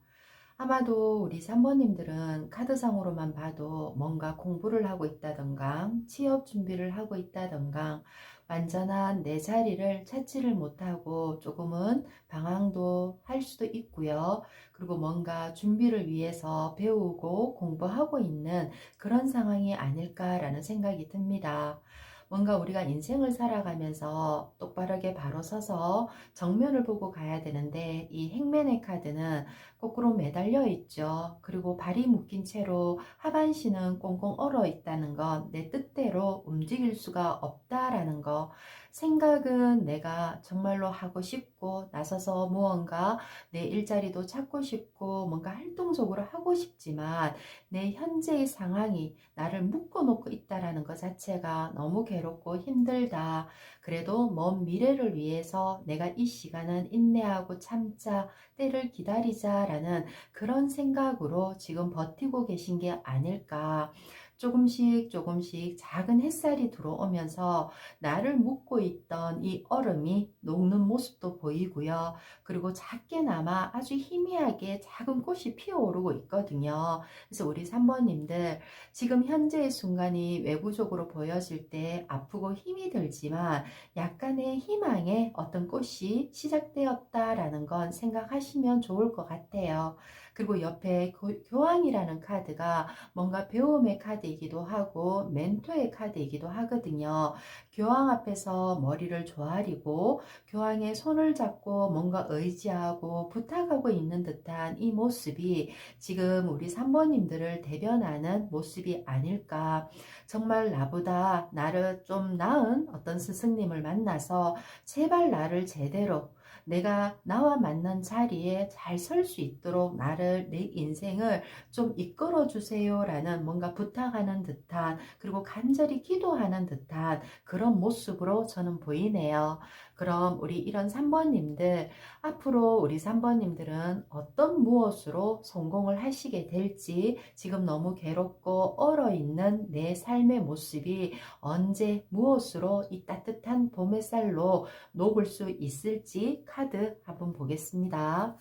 아마도 우리 3번님들은 카드상으로만 봐도 뭔가 공부를 하고 있다던가 취업 준비를 하고 있다던가 완전한 내 자리를 찾지를 못하고 조금은 방황도 할 수도 있고요. 그리고 뭔가 준비를 위해서 배우고 공부하고 있는 그런 상황이 아닐까라는 생각이 듭니다. 뭔가 우리가 인생을 살아가면서 똑바르게 바로 서서 정면을 보고 가야 되는데 이 행맨의 카드는 거꾸로 매달려 있죠. 그리고 발이 묶인 채로 하반신은 꽁꽁 얼어 있다는 건 내 뜻대로 움직일 수가 없다라는 거. 생각은 내가 정말로 하고 싶고 나서서 무언가 내 일자리도 찾고 싶고 뭔가 활동적으로 하고 싶지만 내 현재의 상황이 나를 묶어놓고 있다라는 것 자체가 너무 괴롭고 힘들다. 그래도 먼 미래를 위해서 내가 이 시간은 인내하고 참자, 때를 기다리자라는 그런 생각으로 지금 버티고 계신 게 아닐까. 조금씩 조금씩 작은 햇살이 들어오면서 나를 묶고 있던 이 얼음이 녹는 모습도 보이고요. 그리고 작게나마 아주 희미하게 작은 꽃이 피어오르고 있거든요. 그래서 우리 3번님들 지금 현재의 순간이 외부적으로 보여질 때 아프고 힘이 들지만 약간의 희망의 어떤 꽃이 시작되었다라는 건 생각하시면 좋을 것 같아요. 그리고 옆에 교황이라는 카드가 뭔가 배움의 카드이기도 하고 멘토의 카드이기도 하거든요. 교황 앞에서 머리를 조아리고 교황의 손을 잡고 뭔가 의지하고 부탁하고 있는 듯한 이 모습이 지금 우리 3번님들을 대변하는 모습이 아닐까. 정말 나보다 나를 좀 나은 어떤 스승님을 만나서 제발 나를 제대로 내가 나와 맞는 자리에 잘 설 수 있도록 나를 내 인생을 좀 이끌어 주세요 라는 뭔가 부탁하는 듯한 그리고 간절히 기도하는 듯한 그런 모습으로 저는 보이네요. 그럼 우리 이런 3번님들 앞으로 우리 3번님들은 어떤 무엇으로 성공을 하시게 될지 지금 너무 괴롭고 얼어있는 내 삶의 모습이 언제 무엇으로 이 따뜻한 봄 햇살로 녹을 수 있을지 카드 한번 보겠습니다.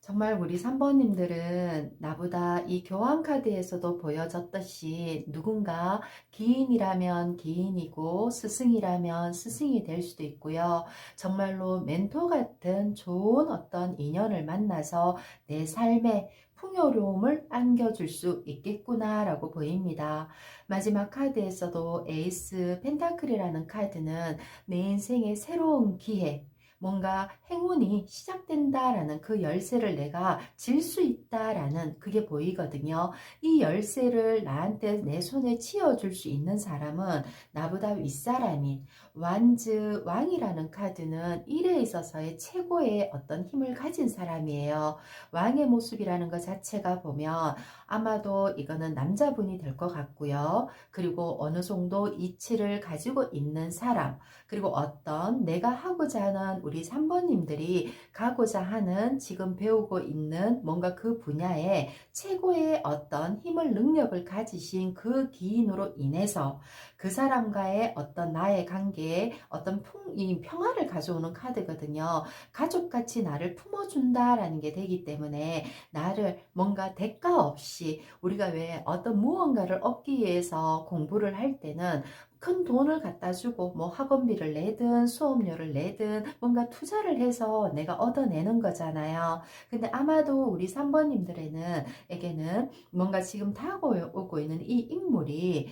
정말 우리 3번님들은 나보다 이 교환 카드에서도 보여졌듯이 누군가 기인이라면 기인이고 스승이라면 스승이 될 수도 있고요. 정말로 멘토 같은 좋은 어떤 인연을 만나서 내 삶에 풍요로움을 안겨줄 수 있겠구나 라고 보입니다. 마지막 카드에서도 에이스 펜타클이라는 카드는 내 인생의 새로운 기회, 뭔가 행운이 시작된다라는 그 열쇠를 내가 질 수 있다라는 그게 보이거든요. 이 열쇠를 나한테 내 손에 치어줄 수 있는 사람은 나보다 윗사람인 완즈 왕이라는 카드는 일에 있어서의 최고의 어떤 힘을 가진 사람이에요. 왕의 모습이라는 것 자체가 보면 아마도 이거는 남자분이 될 것 같고요. 그리고 어느 정도 이치를 가지고 있는 사람, 그리고 어떤 내가 하고자 하는 우리 3번님들이 가고자 하는 지금 배우고 있는 뭔가 그 분야에 최고의 어떤 힘을 능력을 가지신 그 기인으로 인해서 그 사람과의 어떤 나의 관계에 어떤 이 평화를 가져오는 카드거든요. 가족같이 나를 품어준다라는 게 되기 때문에 나를 뭔가 대가 없이 우리가 왜 어떤 무언가를 얻기 위해서 공부를 할 때는 큰 돈을 갖다 주고 뭐 학원비를 내든 수업료를 내든 뭔가 투자를 해서 내가 얻어내는 거잖아요. 근데 아마도 우리 3번님들에게는 뭔가 지금 다가오고 있는 이 인물이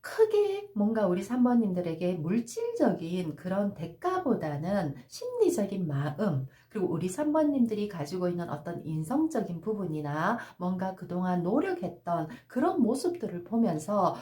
크게 뭔가 우리 3번님들에게 물질적인 그런 대가보다는 심리적인 마음, 그리고 우리 3번님들이 가지고 있는 어떤 인성적인 부분이나 뭔가 그동안 노력했던 그런 모습들을 보면서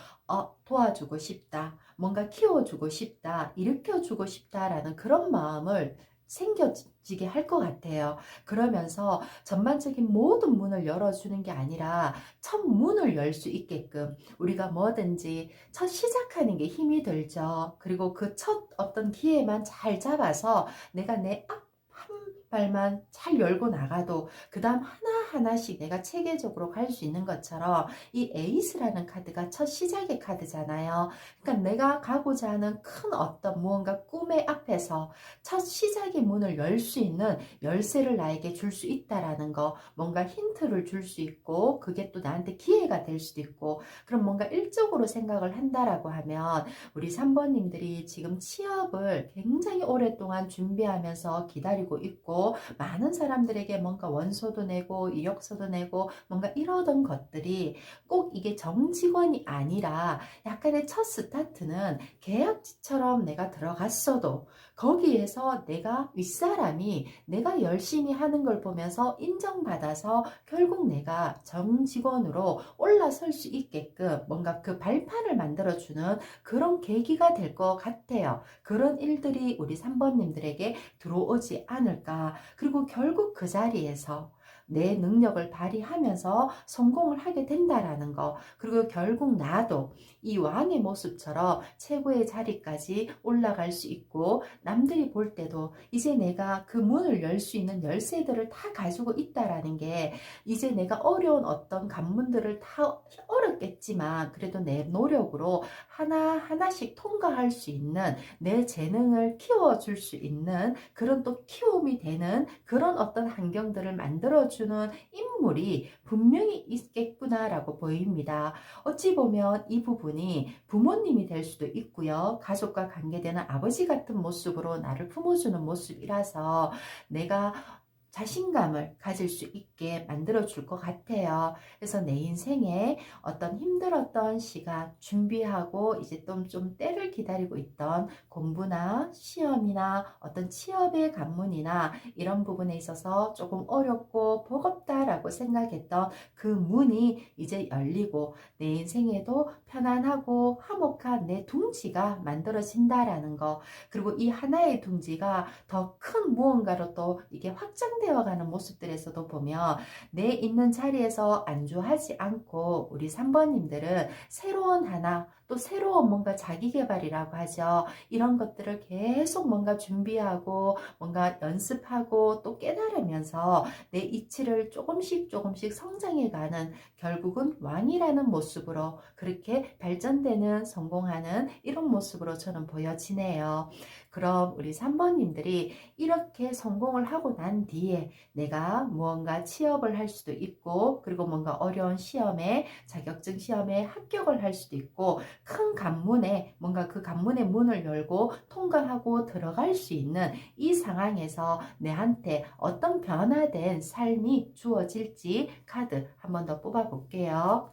도와주고 싶다, 뭔가 키워주고 싶다, 일으켜주고 싶다라는 그런 마음을 생겨지게 할 것 같아요. 그러면서 전반적인 모든 문을 열어주는 게 아니라 첫 문을 열 수 있게끔 우리가 뭐든지 첫 시작하는 게 힘이 들죠. 그리고 그 첫 어떤 기회만 잘 잡아서 내가 내 앞 한 발만 잘 열고 나가도 그 다음 하나하나씩 내가 체계적으로 갈 수 있는 것처럼 이 에이스라는 카드가 첫 시작의 카드잖아요. 그러니까 내가 가고자 하는 큰 어떤 무언가 꿈의 앞에서 첫 시작의 문을 열 수 있는 열쇠를 나에게 줄 수 있다라는 거, 뭔가 힌트를 줄 수 있고 그게 또 나한테 기회가 될 수도 있고, 그럼 뭔가 일적으로 생각을 한다라고 하면 우리 3번님들이 지금 취업을 굉장히 오랫동안 준비하면서 기다리고 있고 하고 많은 사람들에게 뭔가 원소도 내고 이력서도 내고 뭔가 이러던 것들이 꼭 이게 정직원이 아니라 약간의 첫 스타트는 계약직처럼 내가 들어갔어도 거기에서 내가 윗사람이 내가 열심히 하는 걸 보면서 인정받아서 결국 내가 정직원으로 올라설 수 있게끔 뭔가 그 발판을 만들어주는 그런 계기가 될 것 같아요. 그런 일들이 우리 3번님들에게 들어오지 않을까. 그리고 결국 그 자리에서 내 능력을 발휘하면서 성공을 하게 된다라는 거. 그리고 결국 나도 이 왕의 모습처럼 최고의 자리까지 올라갈 수 있고 남들이 볼 때도 이제 내가 그 문을 열 수 있는 열쇠들을 다 가지고 있다라는 게 이제 내가 어려운 어떤 관문들을 다 어렵겠지만 그래도 내 노력으로 하나하나씩 통과할 수 있는 내 재능을 키워줄 수 있는 그런 또 키움이 되는 그런 어떤 환경들을 만들어주는 인물이 분명히 있겠구나라고 보입니다. 어찌 보면 이 부분이 부모님이 될 수도 있고요. 가족과 관계되는 아버지 같은 모습으로 나를 품어주는 모습이라서 내가 자신감을 가질 수 있게 만들어 줄 것 같아요. 그래서 내 인생에 어떤 힘들었던 시간 준비하고 이제 좀 때를 기다리고 있던 공부나 시험이나 어떤 취업의 관문이나 이런 부분에 있어서 조금 어렵고 버겁다라고 생각했던 그 문이 이제 열리고 내 인생에도 편안하고 화목한 내 둥지가 만들어진다라는 거. 그리고 이 하나의 둥지가 더 큰 무언가로 또 이게 확장되어 가는 모습들에서도 보면 내 있는 자리에서 안주하지 않고 우리 3번님들은 새로운 하나 또 새로운 뭔가 자기 개발이라고 하죠. 이런 것들을 계속 뭔가 준비하고 뭔가 연습하고 또 깨달으면서 내 이치를 조금씩 성장해가는 결국은 왕이라는 모습으로 그렇게 발전되는 성공하는 이런 모습으로 저는 보여지네요. 그럼 우리 3번님들이 이렇게 성공을 하고 난 뒤에 내가 무언가 취업을 할 수도 있고 그리고 뭔가 어려운 시험에 자격증 시험에 합격을 할 수도 있고 큰 관문에 뭔가 그 관문의 문을 열고 통과하고 들어갈 수 있는 이 상황에서 내한테 어떤 변화된 삶이 주어질지 카드 한 번 더 뽑아 볼게요.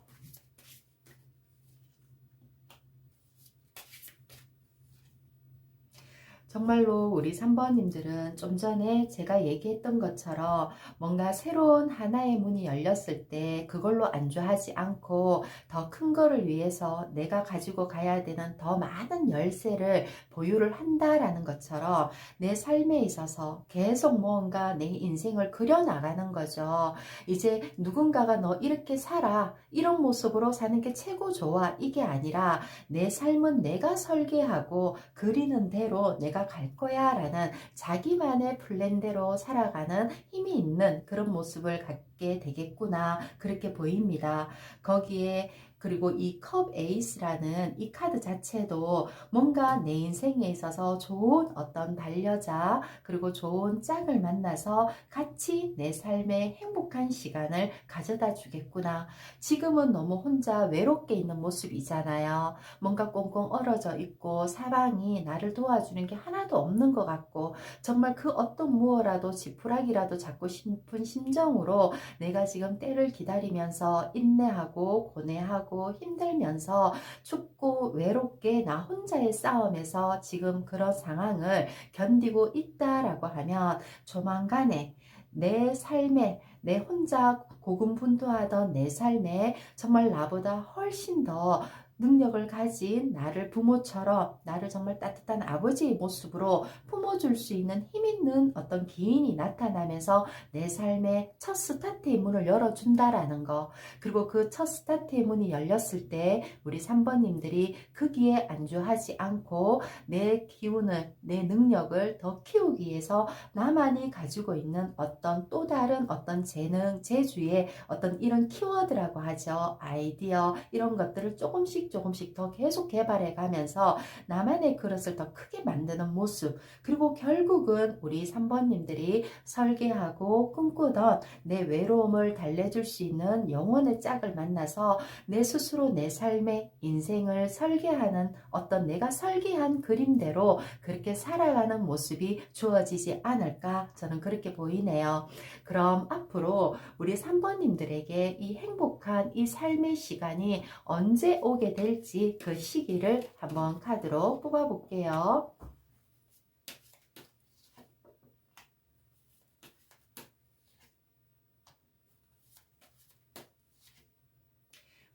정말로 우리 3번님들은 좀 전에 제가 얘기했던 것처럼 뭔가 새로운 하나의 문이 열렸을 때 그걸로 안주하지 않고 더 큰 거를 위해서 내가 가지고 가야 되는 더 많은 열쇠를 보유를 한다라는 것처럼 내 삶에 있어서 계속 뭔가 내 인생을 그려나가는 거죠. 이제 누군가가 너 이렇게 살아. 이런 모습으로 사는 게 최고 좋아. 이게 아니라 내 삶은 내가 설계하고 그리는 대로 내가 갈 거야 라는 자기만의 플랜대로 살아가는 힘이 있는 그런 모습을 갖게 되겠구나 그렇게 보입니다. 거기에 그리고 이 컵 에이스라는 이 카드 자체도 뭔가 내 인생에 있어서 좋은 어떤 반려자 그리고 좋은 짝을 만나서 같이 내 삶에 행복한 시간을 가져다 주겠구나. 지금은 너무 혼자 외롭게 있는 모습이잖아요. 뭔가 꽁꽁 얼어져 있고 사방이 나를 도와주는 게 하나도 없는 것 같고 정말 그 어떤 무엇라도 지푸라기라도 잡고 싶은 심정으로 내가 지금 때를 기다리면서 인내하고 고뇌하고 힘들면서 춥고 외롭게 나 혼자의 싸움에서 지금 그런 상황을 견디고 있다라고 하면 조만간에 내 삶에 내 혼자 고군분투하던 내 삶에 정말 나보다 훨씬 더 능력을 가진 나를 부모처럼 나를 정말 따뜻한 아버지의 모습으로 품어줄 수 있는 힘 있는 어떤 기인이 나타나면서 내 삶의 첫 스타트의 문을 열어준다라는 거. 그리고 그 첫 스타트의 문이 열렸을 때 우리 3번님들이 거기에 안주하지 않고 내 기운을 내 능력을 더 키우기 위해서 나만이 가지고 있는 어떤 또 다른 어떤 재능 재주의 어떤 이런 키워드라고 하죠. 아이디어 이런 것들을 조금씩 조금씩 더 계속 개발해 가면서 나만의 그릇을 더 크게 만드는 모습, 그리고 결국은 우리 3번님들이 설계하고 꿈꾸던 내 외로움을 달래줄 수 있는 영혼의 짝을 만나서 내 스스로 내 삶의 인생을 설계하는 어떤 내가 설계한 그림대로 그렇게 살아가는 모습이 주어지지 않을까, 저는 그렇게 보이네요. 그럼 앞으로 우리 3번님들에게 이 행복한 이 삶의 시간이 언제 오게 될지 그 시기를 한번 카드로 뽑아 볼게요.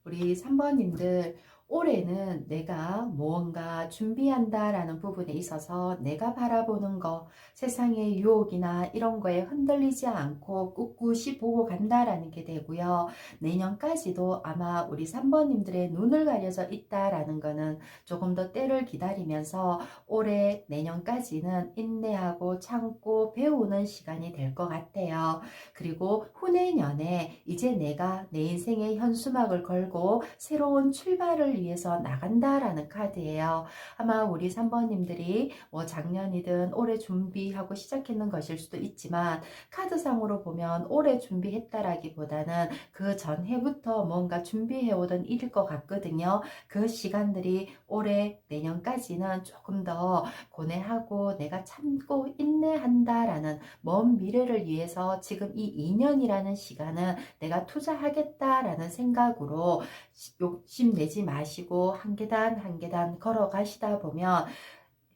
우리 3번님들, 올해는 내가 무언가 준비한다라는 부분에 있어서 내가 바라보는 거, 세상의 유혹이나 이런 거에 흔들리지 않고 꿋꿋이 보고 간다라는 게 되고요. 내년까지도 아마 우리 3번님들의 눈을 가려져 있다라는 거는 조금 더 때를 기다리면서 올해 내년까지는 인내하고 참고 배우는 시간이 될 것 같아요. 그리고 후내년에 이제 내가 내 인생의 현수막을 걸고 새로운 출발을 위해서 나간다라는 카드예요. 아마 우리 3번님들이 뭐 작년이든 올해 준비하고 시작했는 것일 수도 있지만, 카드상으로 보면 올해 준비했다라기보다는 그 전해부터 뭔가 준비해오던 일일 것 같거든요. 그 시간들이 올해 내년까지는 조금 더 고뇌하고 내가 참고 인내한다라는 먼 미래를 위해서 지금 이 2년이라는 시간은 내가 투자하겠다라는 생각으로 욕심내지 마시고 한 계단 한 계단 걸어가시다 보면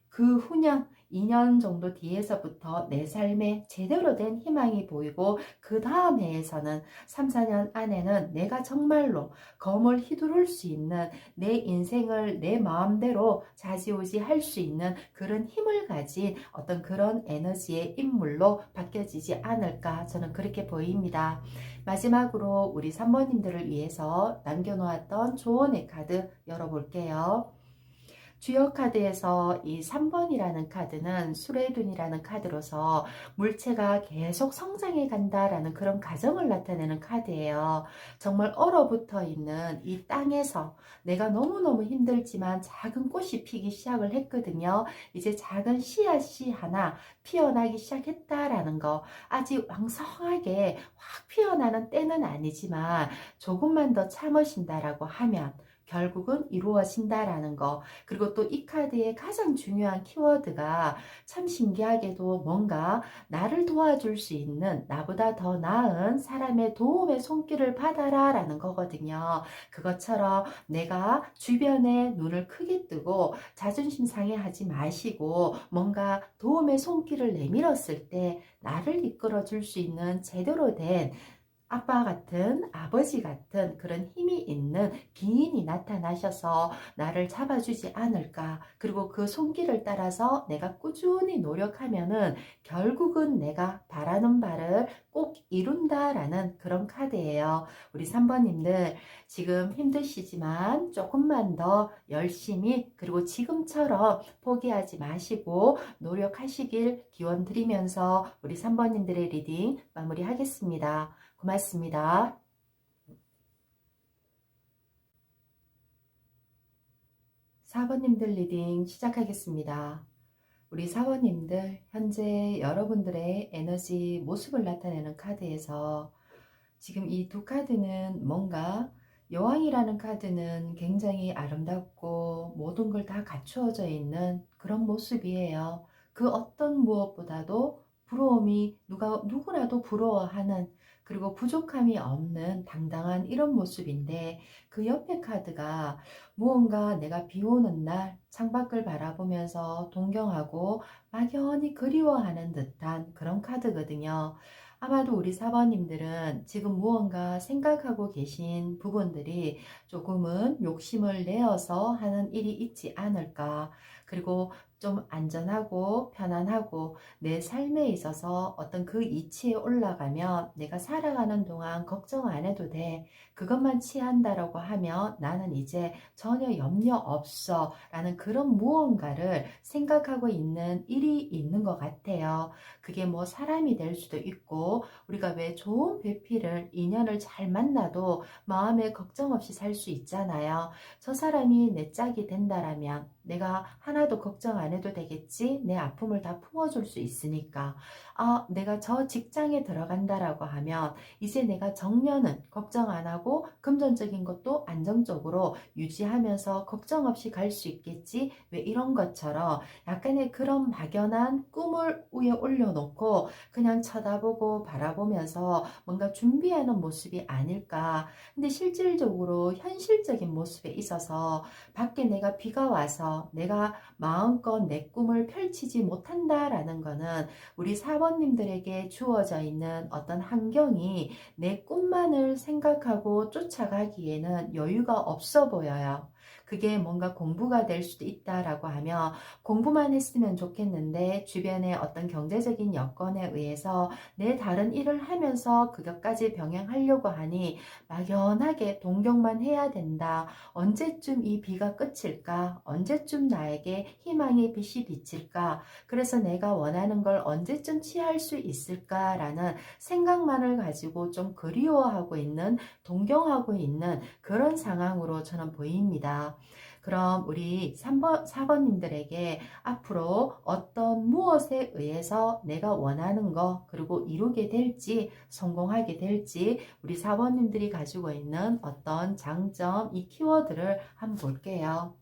그 후년 2년 정도 뒤에서부터 내 삶에 제대로 된 희망이 보이고, 그 다음 해에서는 3, 4년 안에는 내가 정말로 검을 휘두를 수 있는 내 인생을 내 마음대로 좌지우지 할 수 있는 그런 힘을 가진 어떤 그런 에너지의 인물로 바뀌어지지 않을까, 저는 그렇게 보입니다. 마지막으로 우리 3번님들을 위해서 남겨놓았던 조언의 카드 열어볼게요. 주요 카드에서 이 3번이라는 카드는 수레둔이라는 카드로서 물체가 계속 성장해 간다라는 그런 가정을 나타내는 카드예요. 정말 얼어붙어 있는 이 땅에서 내가 너무너무 힘들지만 작은 꽃이 피기 시작을 했거든요. 이제 작은 씨앗이 하나 피어나기 시작했다라는 거, 아직 왕성하게 확 피어나는 때는 아니지만 조금만 더 참으신다라고 하면 결국은 이루어진다라는 거. 그리고 또 이 카드의 가장 중요한 키워드가 참 신기하게도 뭔가 나를 도와줄 수 있는, 나보다 더 나은 사람의 도움의 손길을 받아라 라는 거거든요. 그것처럼 내가 주변에 눈을 크게 뜨고 자존심 상해하지 마시고, 뭔가 도움의 손길을 내밀었을 때 나를 이끌어 줄 수 있는 제대로 된 아빠 같은, 아버지 같은 그런 힘이 있는 기인이 나타나셔서 나를 잡아주지 않을까. 그리고 그 손길을 따라서 내가 꾸준히 노력하면은 결국은 내가 바라는 바를 꼭 이룬다라는 그런 카드예요. 우리 3번님들, 지금 힘드시지만 조금만 더 열심히, 그리고 지금처럼 포기하지 마시고 노력하시길 기원 드리면서 우리 3번님들의 리딩 마무리하겠습니다. 고맙습니다. 4번님들 리딩 시작하겠습니다. 우리 4번님들, 현재 여러분들의 에너지 모습을 나타내는 카드에서 지금 이 두 카드는 뭔가, 여왕이라는 카드는 굉장히 아름답고 모든 걸 다 갖추어져 있는 그런 모습이에요. 그 어떤 무엇보다도 부러움이 누구라도 부러워하는, 그리고 부족함이 없는 당당한 이런 모습인데, 그 옆에 카드가 무언가 내가 비 오는 날 창밖을 바라보면서 동경하고 막연히 그리워하는 듯한 그런 카드거든요. 아마도 우리 4번님들은 지금 무언가 생각하고 계신 부분들이 조금은 욕심을 내어서 하는 일이 있지 않을까. 그리고 좀 안전하고 편안하고 내 삶에 있어서 어떤 그 이치에 올라가면 내가 살아가는 동안 걱정 안 해도 돼. 그것만 취한다라고 하면 나는 이제 전혀 염려 없어. 라는 그런 무언가를 생각하고 있는 일이 있는 것 같아요. 그게 뭐 사람이 될 수도 있고, 우리가 왜 좋은 배필을, 인연을 잘 만나도 마음에 걱정 없이 살 수 있잖아요. 저 사람이 내 짝이 된다라면 내가 하나도 걱정 안 해도 되겠지? 내 아픔을 다 품어줄 수 있으니까. 아, 내가 저 직장에 들어간다라고 하면 이제 내가 정년은 걱정 안 하고 금전적인 것도 안정적으로 유지하면서 걱정 없이 갈 수 있겠지? 왜 이런 것처럼 약간의 그런 막연한 꿈을 위에 올려놓고 그냥 쳐다보고 바라보면서 뭔가 준비하는 모습이 아닐까. 근데 실질적으로 현실적인 모습에 있어서 밖에 내가 비가 와서 내가 마음껏 내 꿈을 펼치지 못한다라는 거는 우리 사모님들에게 주어져 있는 어떤 환경이 내 꿈만을 생각하고 쫓아가기에는 여유가 없어 보여요. 그게 뭔가 공부가 될 수도 있다라고 하면 공부만 했으면 좋겠는데 주변의 어떤 경제적인 여건에 의해서 내 다른 일을 하면서 그것까지 병행하려고 하니 막연하게 동경만 해야 된다. 언제쯤 이 비가 그칠까? 언제쯤 나에게 희망의 빛이 비칠까? 그래서 내가 원하는 걸 언제쯤 취할 수 있을까라는 생각만을 가지고 좀 그리워하고 있는, 동경하고 있는 그런 상황으로 저는 보입니다. 그럼 우리 3번, 4번님들에게 앞으로 어떤 무엇에 의해서 내가 원하는 거, 그리고 이루게 될지, 성공하게 될지, 우리 4번님들이 가지고 있는 어떤 장점, 이 키워드를 한번 볼게요.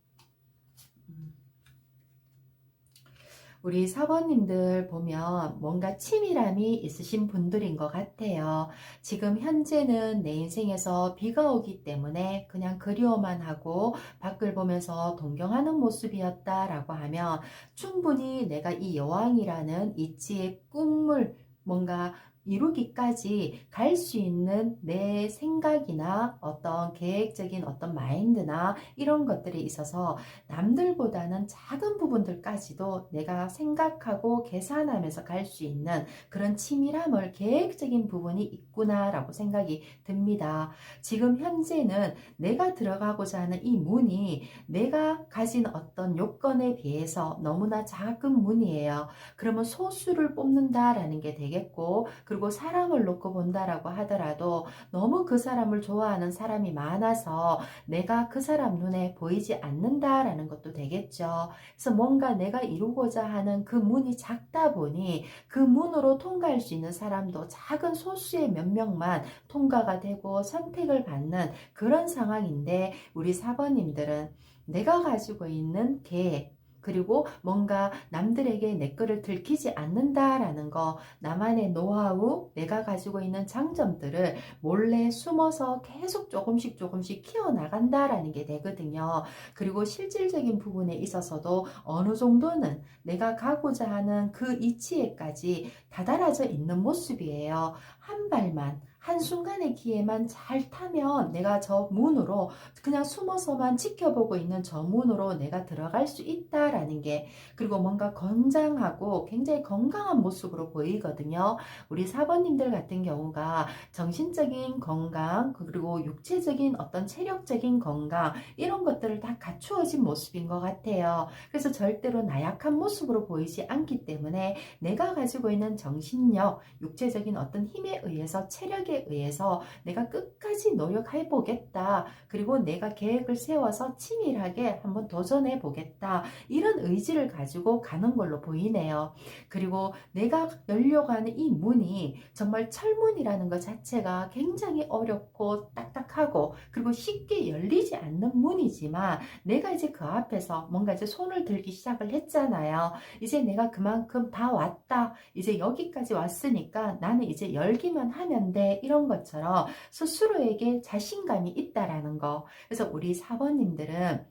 우리 사번님들 보면 뭔가 치밀함이 있으신 분들인 것 같아요. 지금 현재는 내 인생에서 비가 오기 때문에 그냥 그리워만 하고 밖을 보면서 동경하는 모습이었다라고 하면 충분히 내가 이 여왕이라는 이치의 꿈을 뭔가 이루기까지 갈 수 있는 내 생각이나 어떤 계획적인 어떤 마인드나 이런 것들이 있어서 남들보다는 작은 부분들까지도 내가 생각하고 계산하면서 갈 수 있는 그런 치밀함을 계획적인 부분이 있구나라고 생각이 듭니다. 지금 현재는 내가 들어가고자 하는 이 문이 내가 가진 어떤 요건에 비해서 너무나 작은 문이에요. 그러면 소수를 뽑는다라는 게 되겠고, 그리고 사람을 놓고 본다라고 하더라도 너무 그 사람을 좋아하는 사람이 많아서 내가 그 사람 눈에 보이지 않는다라는 것도 되겠죠. 그래서 뭔가 내가 이루고자 하는 그 문이 작다 보니 그 문으로 통과할 수 있는 사람도 작은 소수의 몇 명만 통과가 되고 선택을 받는 그런 상황인데, 우리 사번님들은 내가 가지고 있는 계획, 그리고 뭔가 남들에게 내 거를 들키지 않는다라는 거, 나만의 노하우, 내가 가지고 있는 장점들을 몰래 숨어서 계속 조금씩 키워나간다라는 게 되거든요. 그리고 실질적인 부분에 있어서도 어느 정도는 내가 가고자 하는 그 이치에까지 다다라져 있는 모습이에요. 한 발만, 한순간의 기회만 잘 타면 내가 저 문으로 그냥 숨어서만 지켜보고 있는 저 문으로 내가 들어갈 수 있다라는 게, 그리고 뭔가 건장하고 굉장히 건강한 모습으로 보이거든요. 우리 사번님들 같은 경우가 정신적인 건강, 그리고 육체적인 어떤 체력적인 건강, 이런 것들을 다 갖추어진 모습인 것 같아요. 그래서 절대로 나약한 모습으로 보이지 않기 때문에 내가 가지고 있는 정신력, 육체적인 어떤 힘에 의해서, 체력에 의해서 내가 끝까지 노력해 보겠다. 그리고 내가 계획을 세워서 치밀하게 한번 도전해 보겠다. 이런 의지를 가지고 가는 걸로 보이네요. 그리고 내가 열려고 하는 이 문이 정말 철문이라는 것 자체가 굉장히 어렵고 딱딱하고 그리고 쉽게 열리지 않는 문이지만, 내가 이제 그 앞에서 뭔가 이제 손을 들기 시작을 했잖아요. 이제 내가 그만큼 다 왔다. 이제 여기까지 왔으니까 나는 이제 열기만 하면 돼. 이런 것처럼 스스로에게 자신감이 있다라는 거. 그래서 우리 사번님들은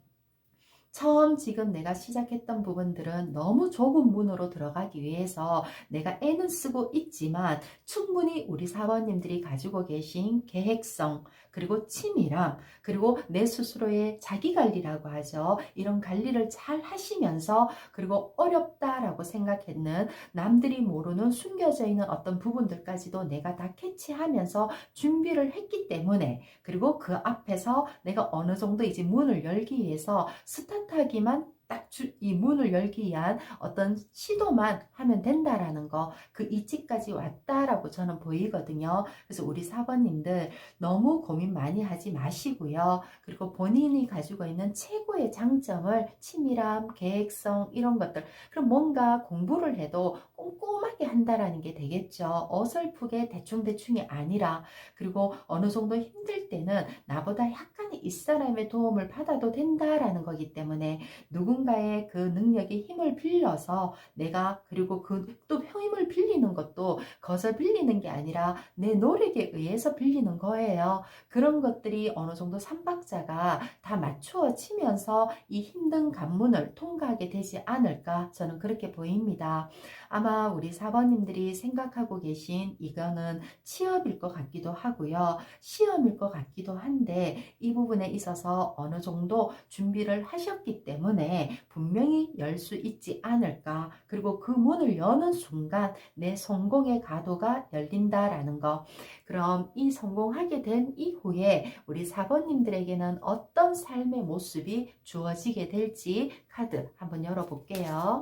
처음 지금 내가 시작했던 부분들은 너무 좁은 문으로 들어가기 위해서 내가 애는 쓰고 있지만 충분히 우리 사원님들이 가지고 계신 계획성, 그리고 치밀함, 그리고 내 스스로의 자기관리라고 하죠. 이런 관리를 잘 하시면서, 그리고 어렵다라고 생각했는 남들이 모르는 숨겨져 있는 어떤 부분들까지도 내가 다 캐치하면서 준비를 했기 때문에, 그리고 그 앞에서 내가 어느 정도 이제 문을 열기 위해서 스타트하기만 딱 이 문을 열기 위한 어떤 시도만 하면 된다라는 거, 그 이치까지 왔다라고 저는 보이거든요. 그래서 우리 사번님들 너무 고민 많이 하지 마시고요. 그리고 본인이 가지고 있는 최고의 장점을 치밀함, 계획성 이런 것들, 그럼 뭔가 공부를 해도 꼼꼼하게 한다라는 게 되겠죠. 어설프게 대충대충이 아니라, 그리고 어느 정도 힘들 때는 나보다 약간의 윗사람의 도움을 받아도 된다라는 거기 때문에 누군가의 그 능력에 힘을 빌려서 내가, 그리고 그 또 힘을 빌리는 것도 거저 빌리는 게 아니라 내 노력에 의해서 빌리는 거예요. 그런 것들이 어느 정도 삼박자가 다 맞추어지면서 이 힘든 관문을 통과하게 되지 않을까, 저는 그렇게 보입니다. 아마 우리 사번님들이 생각하고 계신 이거는 취업일 것 같기도 하고요. 시험일 것 같기도 한데, 이 부분에 있어서 어느 정도 준비를 하셨기 때문에 분명히 열 수 있지 않을까. 그리고 그 문을 여는 순간 내 성공의 가도가 열린다라는 거. 그럼 이 성공하게 된 이후에 우리 사번님들에게는 어떤 삶의 모습이 주어지게 될지 카드 한번 열어볼게요.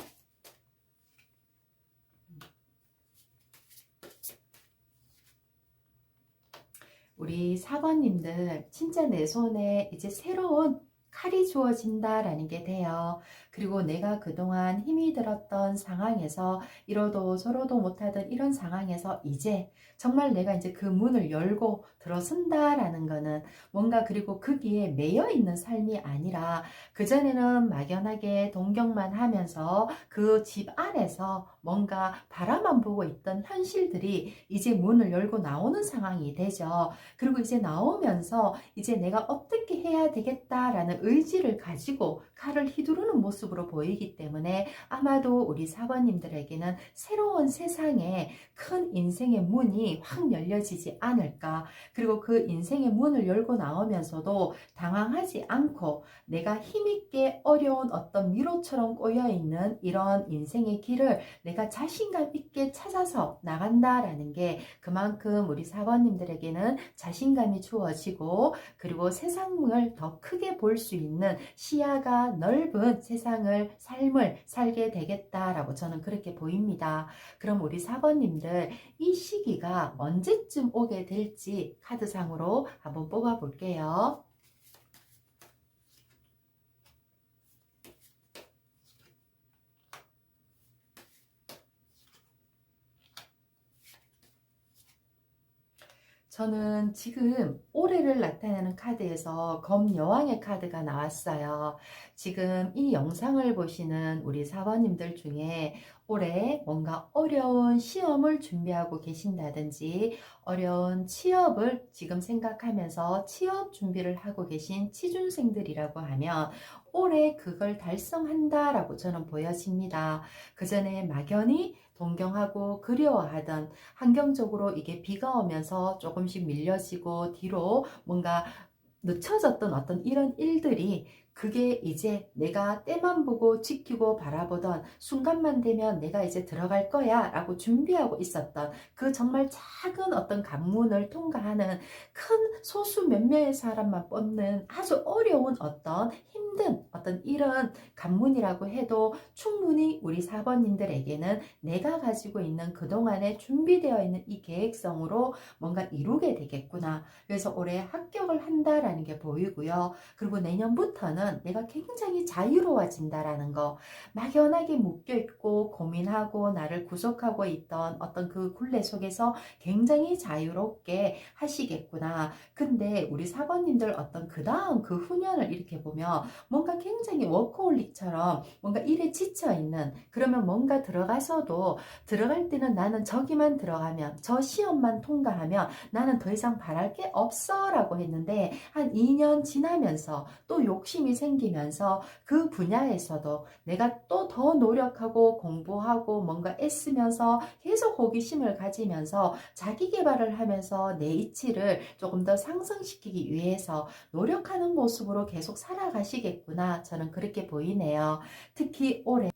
우리 사번님들 진짜 내 손에 이제 새로운 칼이 주어진다라는 게 돼요. 그리고 내가 그동안 힘이 들었던 상황에서 이러도 저러도 못하던 이런 상황에서 이제 정말 내가 이제 그 문을 열고 들어선다라는 거는 뭔가, 그리고 거기에 매여 있는 삶이 아니라 그전에는 막연하게 동경만 하면서 그 집 안에서 뭔가 바라만 보고 있던 현실들이 이제 문을 열고 나오는 상황이 되죠. 그리고 이제 나오면서 이제 내가 어떻게 해야 되겠다라는 의지를 가지고 칼을 휘두르는 모습으로 보이기 때문에 아마도 우리 사번님들에게는 새로운 세상에 큰 인생의 문이 확 열려지지 않을까. 그리고 그 인생의 문을 열고 나오면서도 당황하지 않고 내가 힘있게 어려운 어떤 미로처럼 꼬여있는 이런 인생의 길을 내가 자신감 있게 찾아서 나간다라는 게 그만큼 우리 사번님들에게는 자신감이 주어지고, 그리고 세상을 더 크게 볼 수 있는 시야가 넓은 세상을, 삶을 살게 되겠다라고 저는 그렇게 보입니다. 그럼 우리 사번님들 이 시기가 언제쯤 오게 될지 카드상으로 한번 뽑아 볼게요. 저는 지금 올해를 나타내는 카드에서 검여왕의 카드가 나왔어요. 지금 이 영상을 보시는 우리 사원님들 중에 올해 뭔가 어려운 시험을 준비하고 계신다든지 어려운 취업을 지금 생각하면서 취업 준비를 하고 계신 취준생들이라고 하면 올해 그걸 달성한다라고 저는 보여집니다. 그 전에 막연히 동경하고 그리워하던, 환경적으로 이게 비가 오면서 조금씩 밀려지고 뒤로 뭔가 늦춰졌던 어떤 이런 일들이, 그게 이제 내가 때만 보고 지키고 바라보던 순간만 되면 내가 이제 들어갈 거야 라고 준비하고 있었던 그 정말 작은 어떤 관문을 통과하는, 큰 소수 몇 명의 사람만 뽑는 아주 어려운 어떤 힘든 어떤 이런 관문이라고 해도 충분히 우리 사번님들에게는 내가 가지고 있는 그동안에 준비되어 있는 이 계획성으로 뭔가 이루게 되겠구나. 그래서 올해 합격을 한다라는 게 보이고요. 그리고 내년부터는 내가 굉장히 자유로워진다라는 거, 막연하게 묶여있고 고민하고 나를 구속하고 있던 어떤 그 굴레 속에서 굉장히 자유롭게 하시겠구나. 근데 우리 사번님들 어떤 그 다음 그 후년을 이렇게 보면 뭔가 굉장히 워커홀릭처럼 뭔가 일에 지쳐있는, 그러면 뭔가 들어가서도 들어갈 때는 나는 저기만 들어가면, 저 시험만 통과하면 나는 더 이상 바랄 게 없어 라고 했는데 한 2년 지나면서 또 욕심이 생기면서 그 분야에서도 내가 또 더 노력하고 공부하고 뭔가 애쓰면서 계속 호기심을 가지면서 자기 개발을 하면서 내 이치를 조금 더 상승시키기 위해서 노력하는 모습으로 계속 살아가시겠구나. 저는 그렇게 보이네요. 특히 올해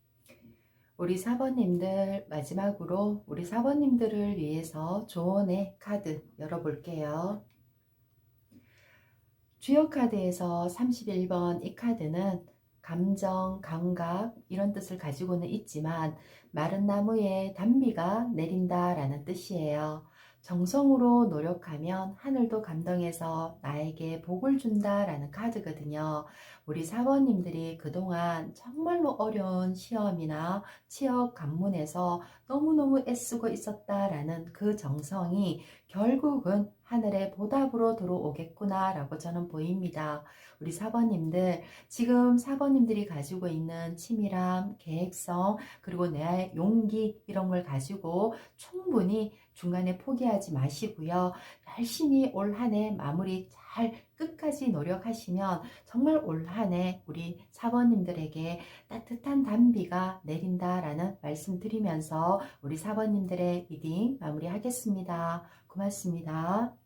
우리 사번님들, 마지막으로 우리 사번님들을 위해서 조언의 카드 열어볼게요. 주요 카드에서 31번 이 카드는 감정, 감각 이런 뜻을 가지고는 있지만 마른 나무에 단비가 내린다라는 뜻이에요. 정성으로 노력하면 하늘도 감동해서 나에게 복을 준다라는 카드거든요. 우리 사번님들이 그동안 정말로 어려운 시험이나 취업 관문에서 너무너무 애쓰고 있었다라는 그 정성이 결국은 하늘의 보답으로 들어오겠구나라고 저는 보입니다. 우리 사번님들, 지금 사번님들이 가지고 있는 치밀함, 계획성, 그리고 내 용기 이런 걸 가지고 충분히 중간에 포기하지 마시고요. 열심히 올 한 해 마무리 잘 끝까지 노력하시면 정말 올 한 해 우리 사번님들에게 따뜻한 단비가 내린다라는 말씀 드리면서 우리 사번님들의 리딩 마무리하겠습니다. 고맙습니다.